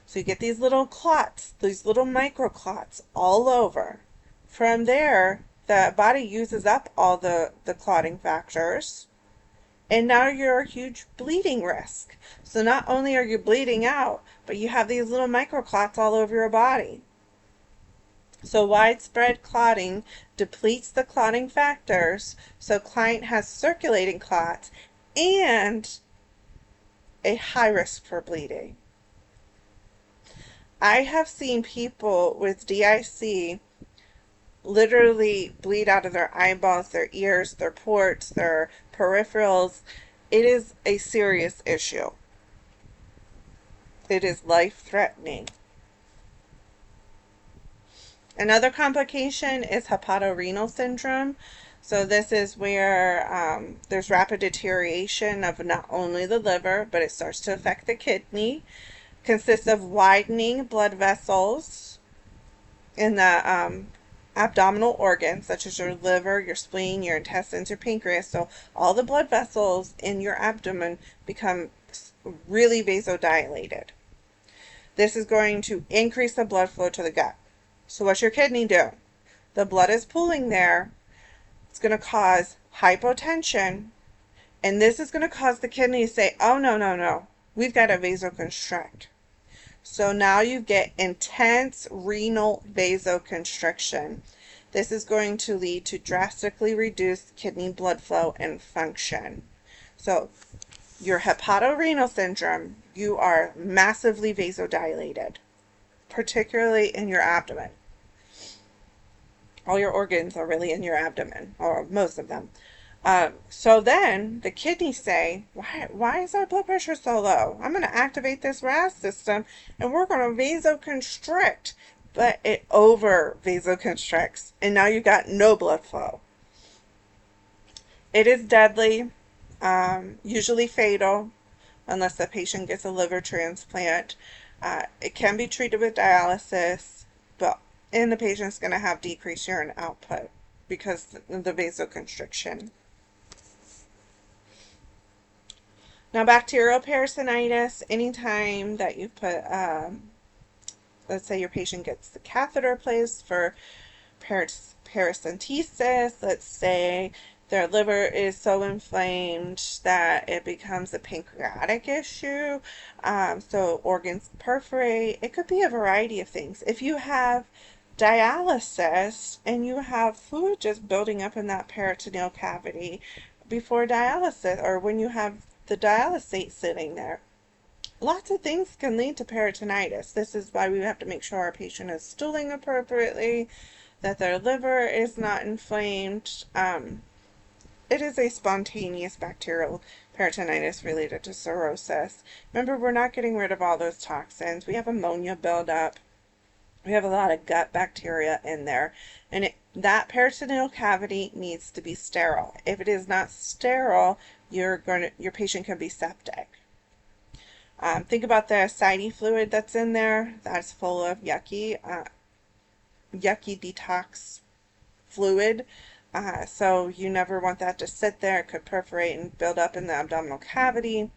So you get these little clots, these little microclots all over. From there, the body uses up all the clotting factors, and now you're a huge bleeding risk. So not only are you bleeding out, but you have these little microclots all over your body. So widespread clotting depletes the clotting factors, so client has circulating clots and a high risk for bleeding. I have seen people with DIC literally bleed out of their eyeballs, their ears, their ports, their peripherals. It is a serious issue. It is life-threatening. Another complication is hepatorenal syndrome. So this is where there's rapid deterioration of not only the liver, but it starts to affect the kidney. Consists of widening blood vessels in the abdominal organs, such as your liver, your spleen, your intestines, your pancreas. So all the blood vessels in your abdomen become really vasodilated. This is going to increase the blood flow to the gut. So what's your kidney do? The blood is pooling there. It's going to cause hypotension. And this is going to cause the kidney to say, oh, no, no, no. We've got to vasoconstrict. So now you get intense renal vasoconstriction. This is going to lead to drastically reduced kidney blood flow and function. So your hepatorenal syndrome, you are massively vasodilated, particularly in your abdomen. All your organs are really in your abdomen, or most of them. So then the kidneys say, why is our blood pressure so low? I'm going to activate this RAS system and we're going to vasoconstrict. But it over vasoconstricts, and now you've got no blood flow. It is deadly, usually fatal, unless the patient gets a liver transplant. It can be treated with dialysis, and the patient's going to have decreased urine output because of the vasoconstriction. Now, bacterial peritonitis, anytime that you put, let's say your patient gets the catheter placed for paracentesis, let's say their liver is so inflamed that it becomes a pancreatic issue, so organs perforate. It could be a variety of things. If you have dialysis and you have fluid just building up in that peritoneal cavity before dialysis, or when you have the dialysate sitting there, lots of things can lead to peritonitis. This is why we have to make sure our patient is stooling appropriately, that their liver is not inflamed. It is a spontaneous bacterial peritonitis related to cirrhosis. Remember, we're not getting rid of all those toxins. We have ammonia buildup. We have a lot of gut bacteria in there. And that peritoneal cavity needs to be sterile. If it is not sterile, your patient can be septic. Think about the ascites fluid that's in there. That's full of yucky detox fluid. So you never want that to sit there. It could perforate and build up in the abdominal cavity.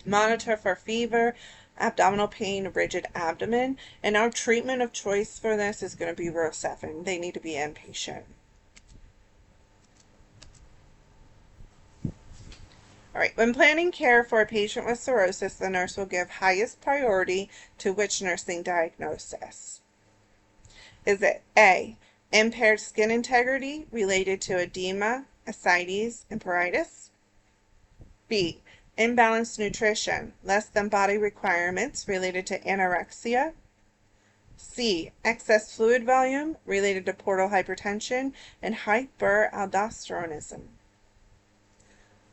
Monitor for fever, abdominal pain, rigid abdomen. And our treatment of choice for this is going to be Rocephin. They need to be inpatient. All right, when planning care for a patient with cirrhosis, the nurse will give highest priority to which nursing diagnosis? Is it A, impaired skin integrity related to edema, ascites, and pruritus? B, imbalanced nutrition, less than body requirements related to anorexia? C, excess fluid volume related to portal hypertension and hyperaldosteronism?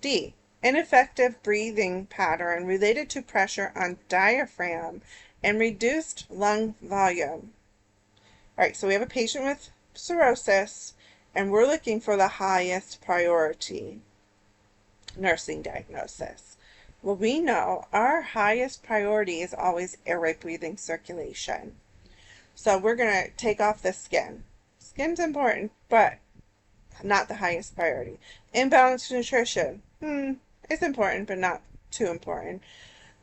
D, ineffective breathing pattern related to pressure on diaphragm and reduced lung volume. All right, so we have a patient with cirrhosis, and we're looking for the highest priority nursing diagnosis. Well, we know our highest priority is always airway, breathing, circulation. So we're going to take off the skin. Skin's important, but not the highest priority. Imbalanced nutrition. It's important, but not too important.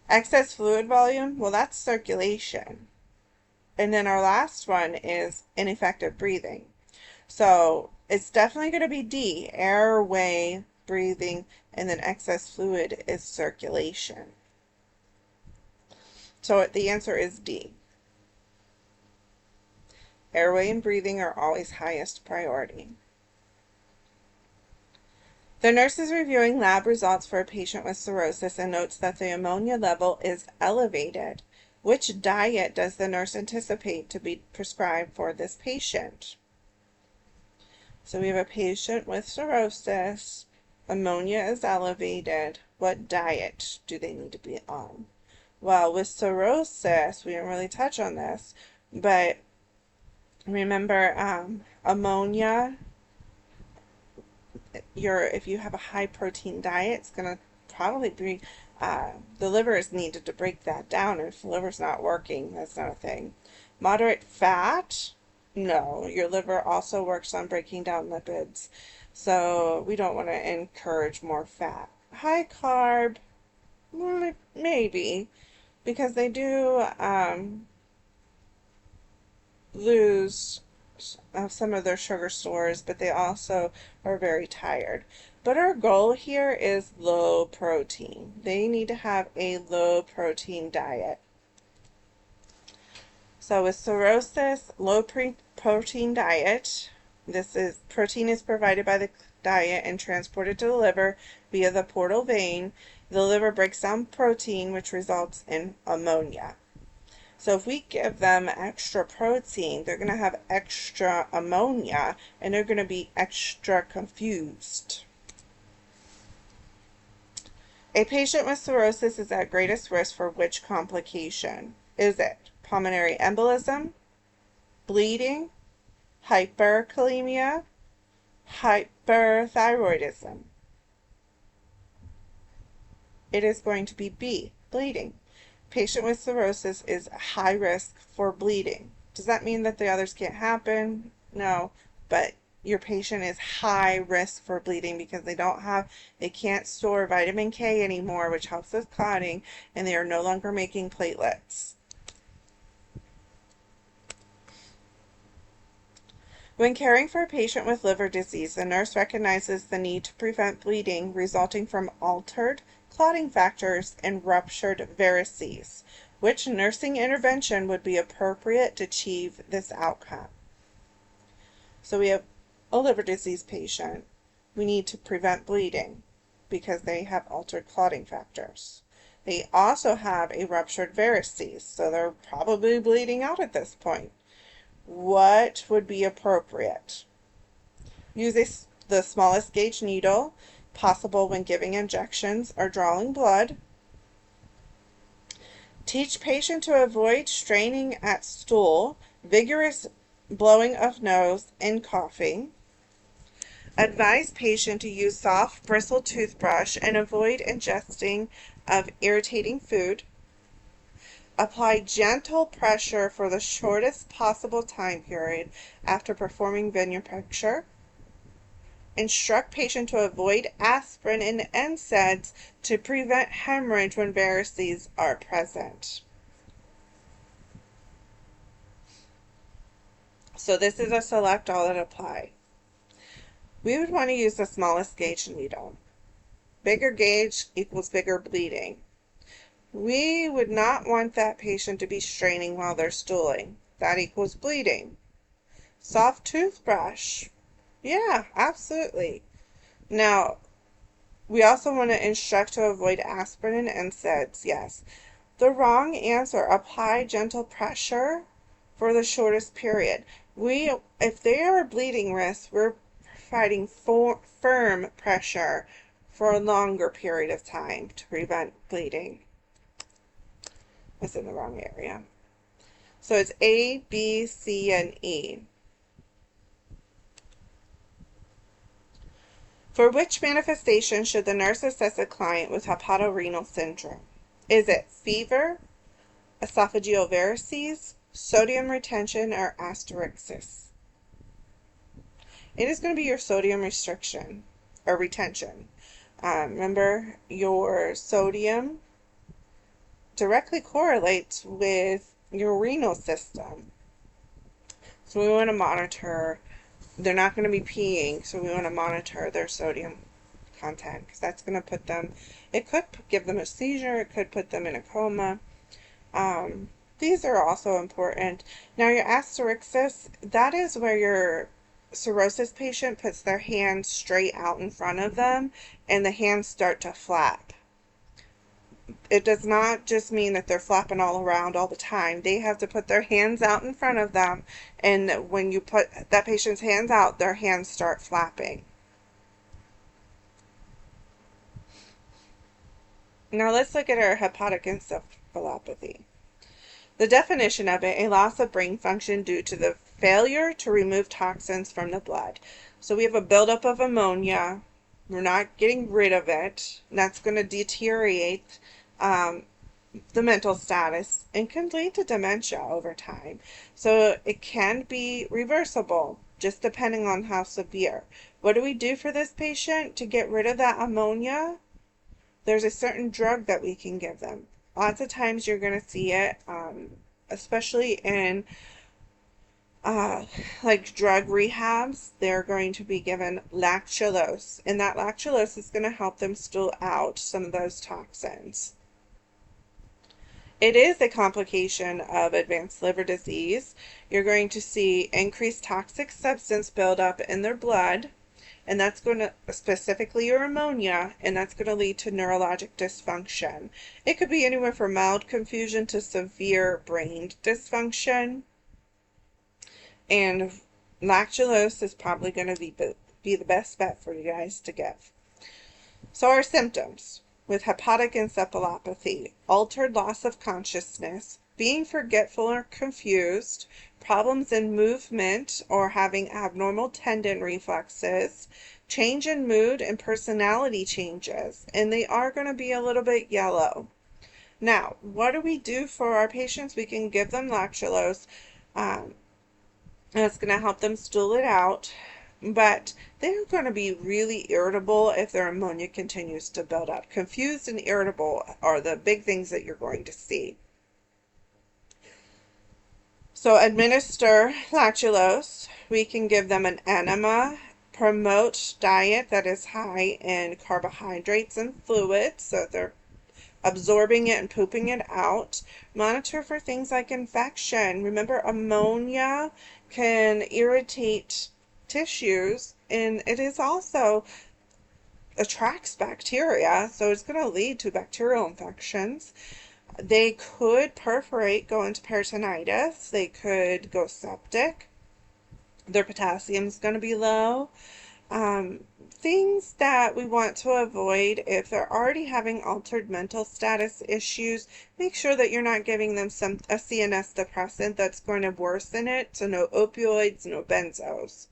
Excess fluid volume, well, that's circulation. And then our last one is ineffective breathing. So it's definitely going to be D, airway, breathing, and then excess fluid is circulation. So the answer is D. Airway and breathing are always highest priority. The nurse is reviewing lab results for a patient with cirrhosis and notes that the ammonia level is elevated. Which diet does the nurse anticipate to be prescribed for this patient? So we have a patient with cirrhosis, ammonia is elevated. What diet do they need to be on? Well, with cirrhosis, we didn't really touch on this, but remember, ammonia, if you have a high protein diet, it's going to probably be, the liver is needed to break that down. If the liver's not working, that's not a thing. Moderate fat, no, your liver also works on breaking down lipids, so we don't want to encourage more fat. High carb, well, maybe, because they do lose some of their sugar stores, but they also are very tired. But our goal here is low protein. They need to have a low protein diet. So with cirrhosis, low protein diet, protein is provided by the diet and transported to the liver via the portal vein. The liver breaks down protein, which results in ammonia. So if we give them extra protein, they're going to have extra ammonia, and they're going to be extra confused. A patient with cirrhosis is at greatest risk for which complication? Is it pulmonary embolism, bleeding, hyperkalemia, hyperthyroidism? It is going to be B, bleeding. Patient with cirrhosis is high risk for bleeding. Does that mean that the others can't happen? No, but your patient is high risk for bleeding because they can't store vitamin K anymore, which helps with clotting, and they are no longer making platelets. When caring for a patient with liver disease, the nurse recognizes the need to prevent bleeding resulting from altered clotting factors and ruptured varices. Which nursing intervention would be appropriate to achieve this outcome? So we have a liver disease patient. We need to prevent bleeding because they have altered clotting factors. They also have a ruptured varices, so they're probably bleeding out at this point. What would be appropriate? Use the smallest gauge needle possible when giving injections or drawing blood. Teach patient to avoid straining at stool, vigorous blowing of nose, and coughing. Advise patient to use soft bristle toothbrush and avoid ingesting of irritating food. Apply gentle pressure for the shortest possible time period after performing venipuncture. Instruct patient to avoid aspirin and NSAIDs to prevent hemorrhage when varices are present. So this is a select all that apply. We would want to use the smallest gauge needle. Bigger gauge equals bigger bleeding. We would not want that patient to be straining while they're stooling. That equals bleeding. Soft toothbrush. Yeah, absolutely. Now, we also want to instruct to avoid aspirin and NSAIDs. Yes. The wrong answer. Apply gentle pressure for the shortest period. If they are bleeding risk, we're providing firm pressure for a longer period of time to prevent bleeding. It's in the wrong area. So it's A, B, C, and E. For which manifestation should the nurse assess a client with hepatorenal syndrome? Is it fever, esophageal varices, sodium retention, or asterixis? It is going to be your sodium restriction or retention. Remember, your sodium directly correlates with your renal system. So we want to monitor. They're not going to be peeing, so we want to monitor their sodium content because that's going to put them, it could give them a seizure, it could put them in a coma. These are also important. Now your asterixis, that is where your cirrhosis patient puts their hands straight out in front of them and the hands start to flap. it does not just mean that they're flapping all around all the time. They have to put their hands out in front of them, and when you put that patient's hands out, their hands start flapping. Now let's look at our hepatic encephalopathy. The definition of it: a loss of brain function due to the failure to remove toxins from the blood. So we have a buildup of ammonia. We're not getting rid of it. That's going to deteriorate the mental status and can lead to dementia over time. So it can be reversible, just depending on how severe. What do we do for this patient to get rid of that ammonia? There's a certain drug that we can give them. Lots of times you're going to see it, especially in like drug rehabs. They're going to be given lactulose, and that lactulose is going to help them stool out some of those toxins. It is a complication of advanced liver disease. You're going to see increased toxic substance buildup in their blood, and that's going to, specifically your ammonia, and that's going to lead to neurologic dysfunction. It could be anywhere from mild confusion to severe brain dysfunction, and lactulose is probably going to be the best bet for you guys to give. So our symptoms with hepatic encephalopathy: altered loss of consciousness, being forgetful or confused, problems in movement or having abnormal tendon reflexes, change in mood and personality changes, and they are going to be a little bit yellow. Now, what do we do for our patients? We can give them lactulose. That's going to help them stool it out, but they're going to be really irritable if their ammonia continues to build up. Confused and irritable are the big things that you're going to see. So administer lactulose. We can give them an enema, promote diet that is high in carbohydrates and fluids so that they're absorbing it and pooping it out. Monitor for things like infection. Remember, ammonia can irritate tissues, and it is also attracts bacteria, so it's going to lead to bacterial infections. They could perforate, go into peritonitis. They could go septic. Their potassium is going to be low. Things that we want to avoid: if they're already having altered mental status issues, make sure that you're not giving them a CNS depressant that's going to worsen it. So no opioids, no benzos.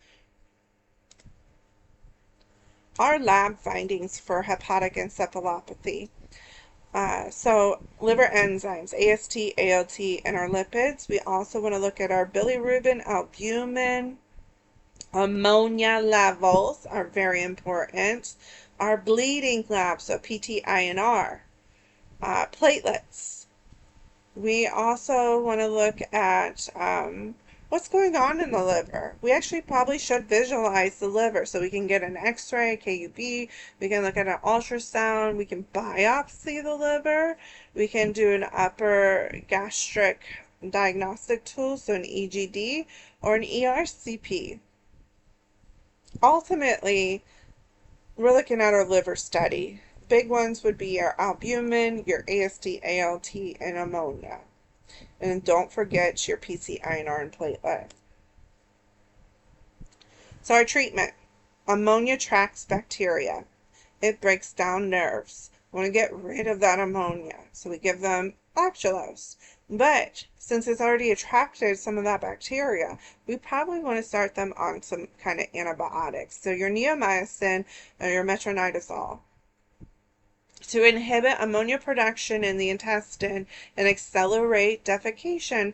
Our lab findings for hepatic encephalopathy. So liver enzymes, AST, ALT, and our lipids. We also want to look at our bilirubin, albumin. Ammonia levels are very important. Our bleeding labs, so PT-INR. Platelets. We also want to look at what's going on in the liver. We actually probably should visualize the liver so we can get an x-ray, KUB, we can look at an ultrasound, we can biopsy the liver, we can do an upper gastric diagnostic tool, so an EGD or an ERCP. Ultimately, we're looking at our liver study. Big ones would be your albumin, your AST, ALT, and ammonia. And don't forget your PT-INR and platelet. So our treatment: ammonia tracks bacteria. It breaks down nerves. We want to get rid of that ammonia, so we give them lactulose. But since it's already attracted some of that bacteria, we probably want to start them on some kind of antibiotics. So your neomycin or your metronidazole. To inhibit ammonia production in the intestine and accelerate defecation,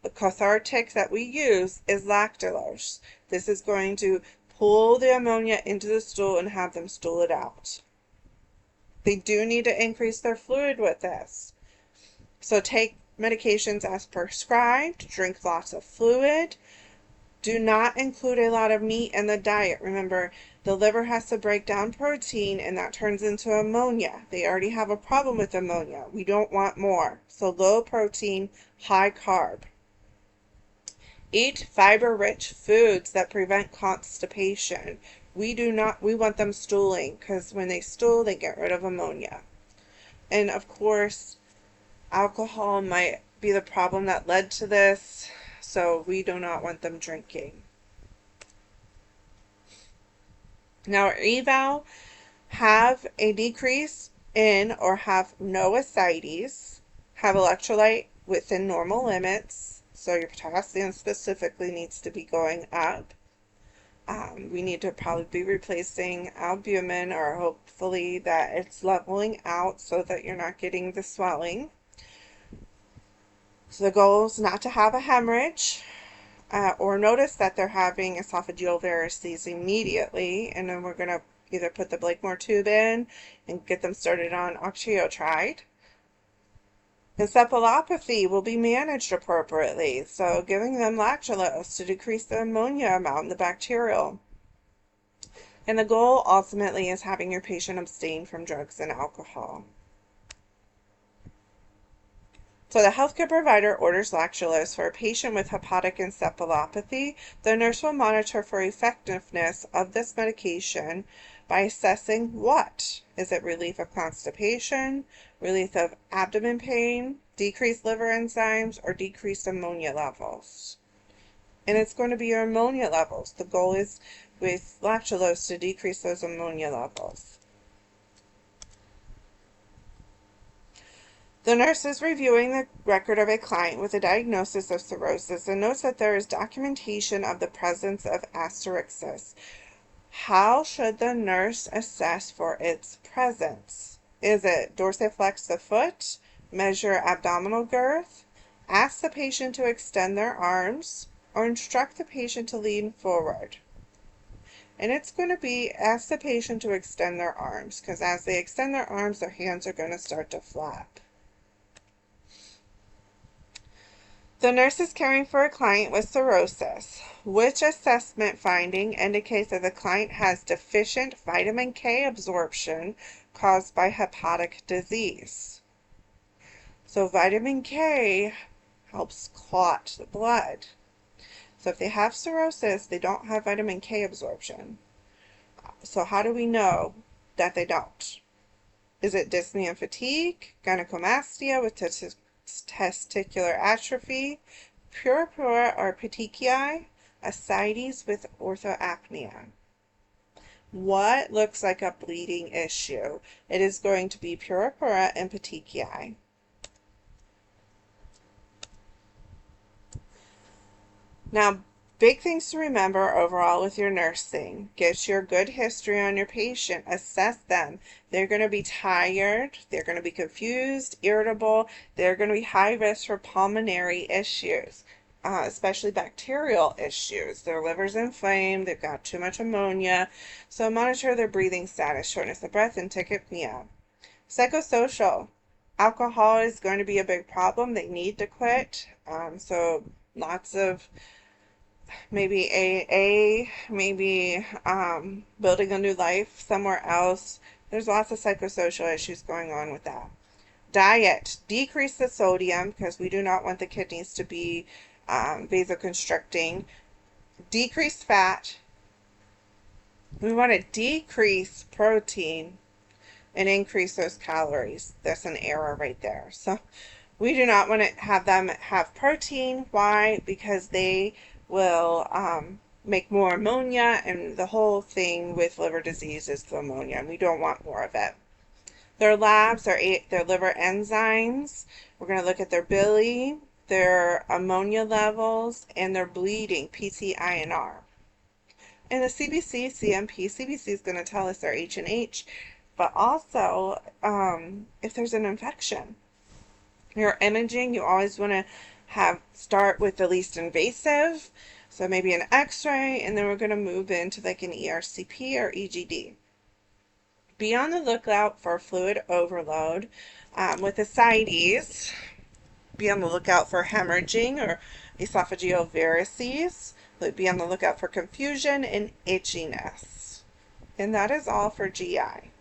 the cathartic that we use is lactulose. This is going to pull the ammonia into the stool and have them stool it out. They do need to increase their fluid with this. So take medications as prescribed, drink lots of fluid. Do not include a lot of meat in the diet. Remember, the liver has to break down protein, and that turns into ammonia. They already have a problem with ammonia. We don't want more. So low protein, high carb. Eat fiber-rich foods that prevent constipation. We want them stooling, because when they stool, they get rid of ammonia. And of course, alcohol might be the problem that led to this, so we do not want them drinking. Now, our eval have a decrease in or have no ascites, have electrolyte within normal limits, so your potassium specifically needs to be going up. We need to probably be replacing albumin, or hopefully that it's leveling out so that you're not getting the swelling. So the goal is not to have a hemorrhage, or notice that they're having esophageal varices immediately, and then we're going to either put the Blakemore tube in and get them started on octreotide. Encephalopathy will be managed appropriately, so giving them lactulose to decrease the ammonia amount in the bacterial. And the goal ultimately is having your patient abstain from drugs and alcohol. So the healthcare provider orders lactulose for a patient with hepatic encephalopathy. The nurse will monitor for effectiveness of this medication by assessing what? Is it relief of constipation, relief of abdomen pain, decreased liver enzymes, or decreased ammonia levels? And it's going to be your ammonia levels. The goal is with lactulose to decrease those ammonia levels. The nurse is reviewing the record of a client with a diagnosis of cirrhosis and notes that there is documentation of the presence of asterixis. How should the nurse assess for its presence? Is it dorsiflex the foot, measure abdominal girth, ask the patient to extend their arms, or instruct the patient to lean forward? And it's going to be ask the patient to extend their arms, because as they extend their arms, their hands are going to start to flap. The nurse is caring for a client with cirrhosis. Which assessment finding indicates that the client has deficient vitamin K absorption caused by hepatic disease? So vitamin K helps clot the blood. So if they have cirrhosis, they don't have vitamin K absorption. So how do we know that they don't? Is it dyspnea and fatigue, gynecomastia with testicular atrophy, purpura or petechiae, ascites with orthoapnea? What looks like a bleeding issue? It is going to be purpura and petechiae. Now, big things to remember overall with your nursing. Get your good history on your patient. Assess them. They're going to be tired. They're going to be confused, irritable. They're going to be high risk for pulmonary issues, especially bacterial issues. Their liver's inflamed. They've got too much ammonia. So monitor their breathing status, shortness of breath, and tachypnea. Psychosocial. Alcohol is going to be a big problem. They need to quit. So lots of maybe AA, maybe building a new life somewhere else. There's lots of psychosocial issues going on with that. Diet. Decrease the sodium because we do not want the kidneys to be vasoconstricting. Decrease fat. We want to decrease protein and increase those calories. That's an error right there. So we do not want to have them have protein. Why? Because they will make more ammonia, and the whole thing with liver disease is the ammonia, and we don't want more of it. Their labs, their liver enzymes, we're going to look at their bili, their ammonia levels, and their bleeding, PCINR. And the CBC, CMP, CBC is going to tell us their H&H, but also if there's an infection. Your imaging, you always want to start with the least invasive, so maybe an x-ray, and then we're going to move into like an ERCP or EGD. Be on the lookout for fluid overload. With ascites, be on the lookout for hemorrhaging or esophageal varices. Be on the lookout for confusion and itchiness. And that is all for GI.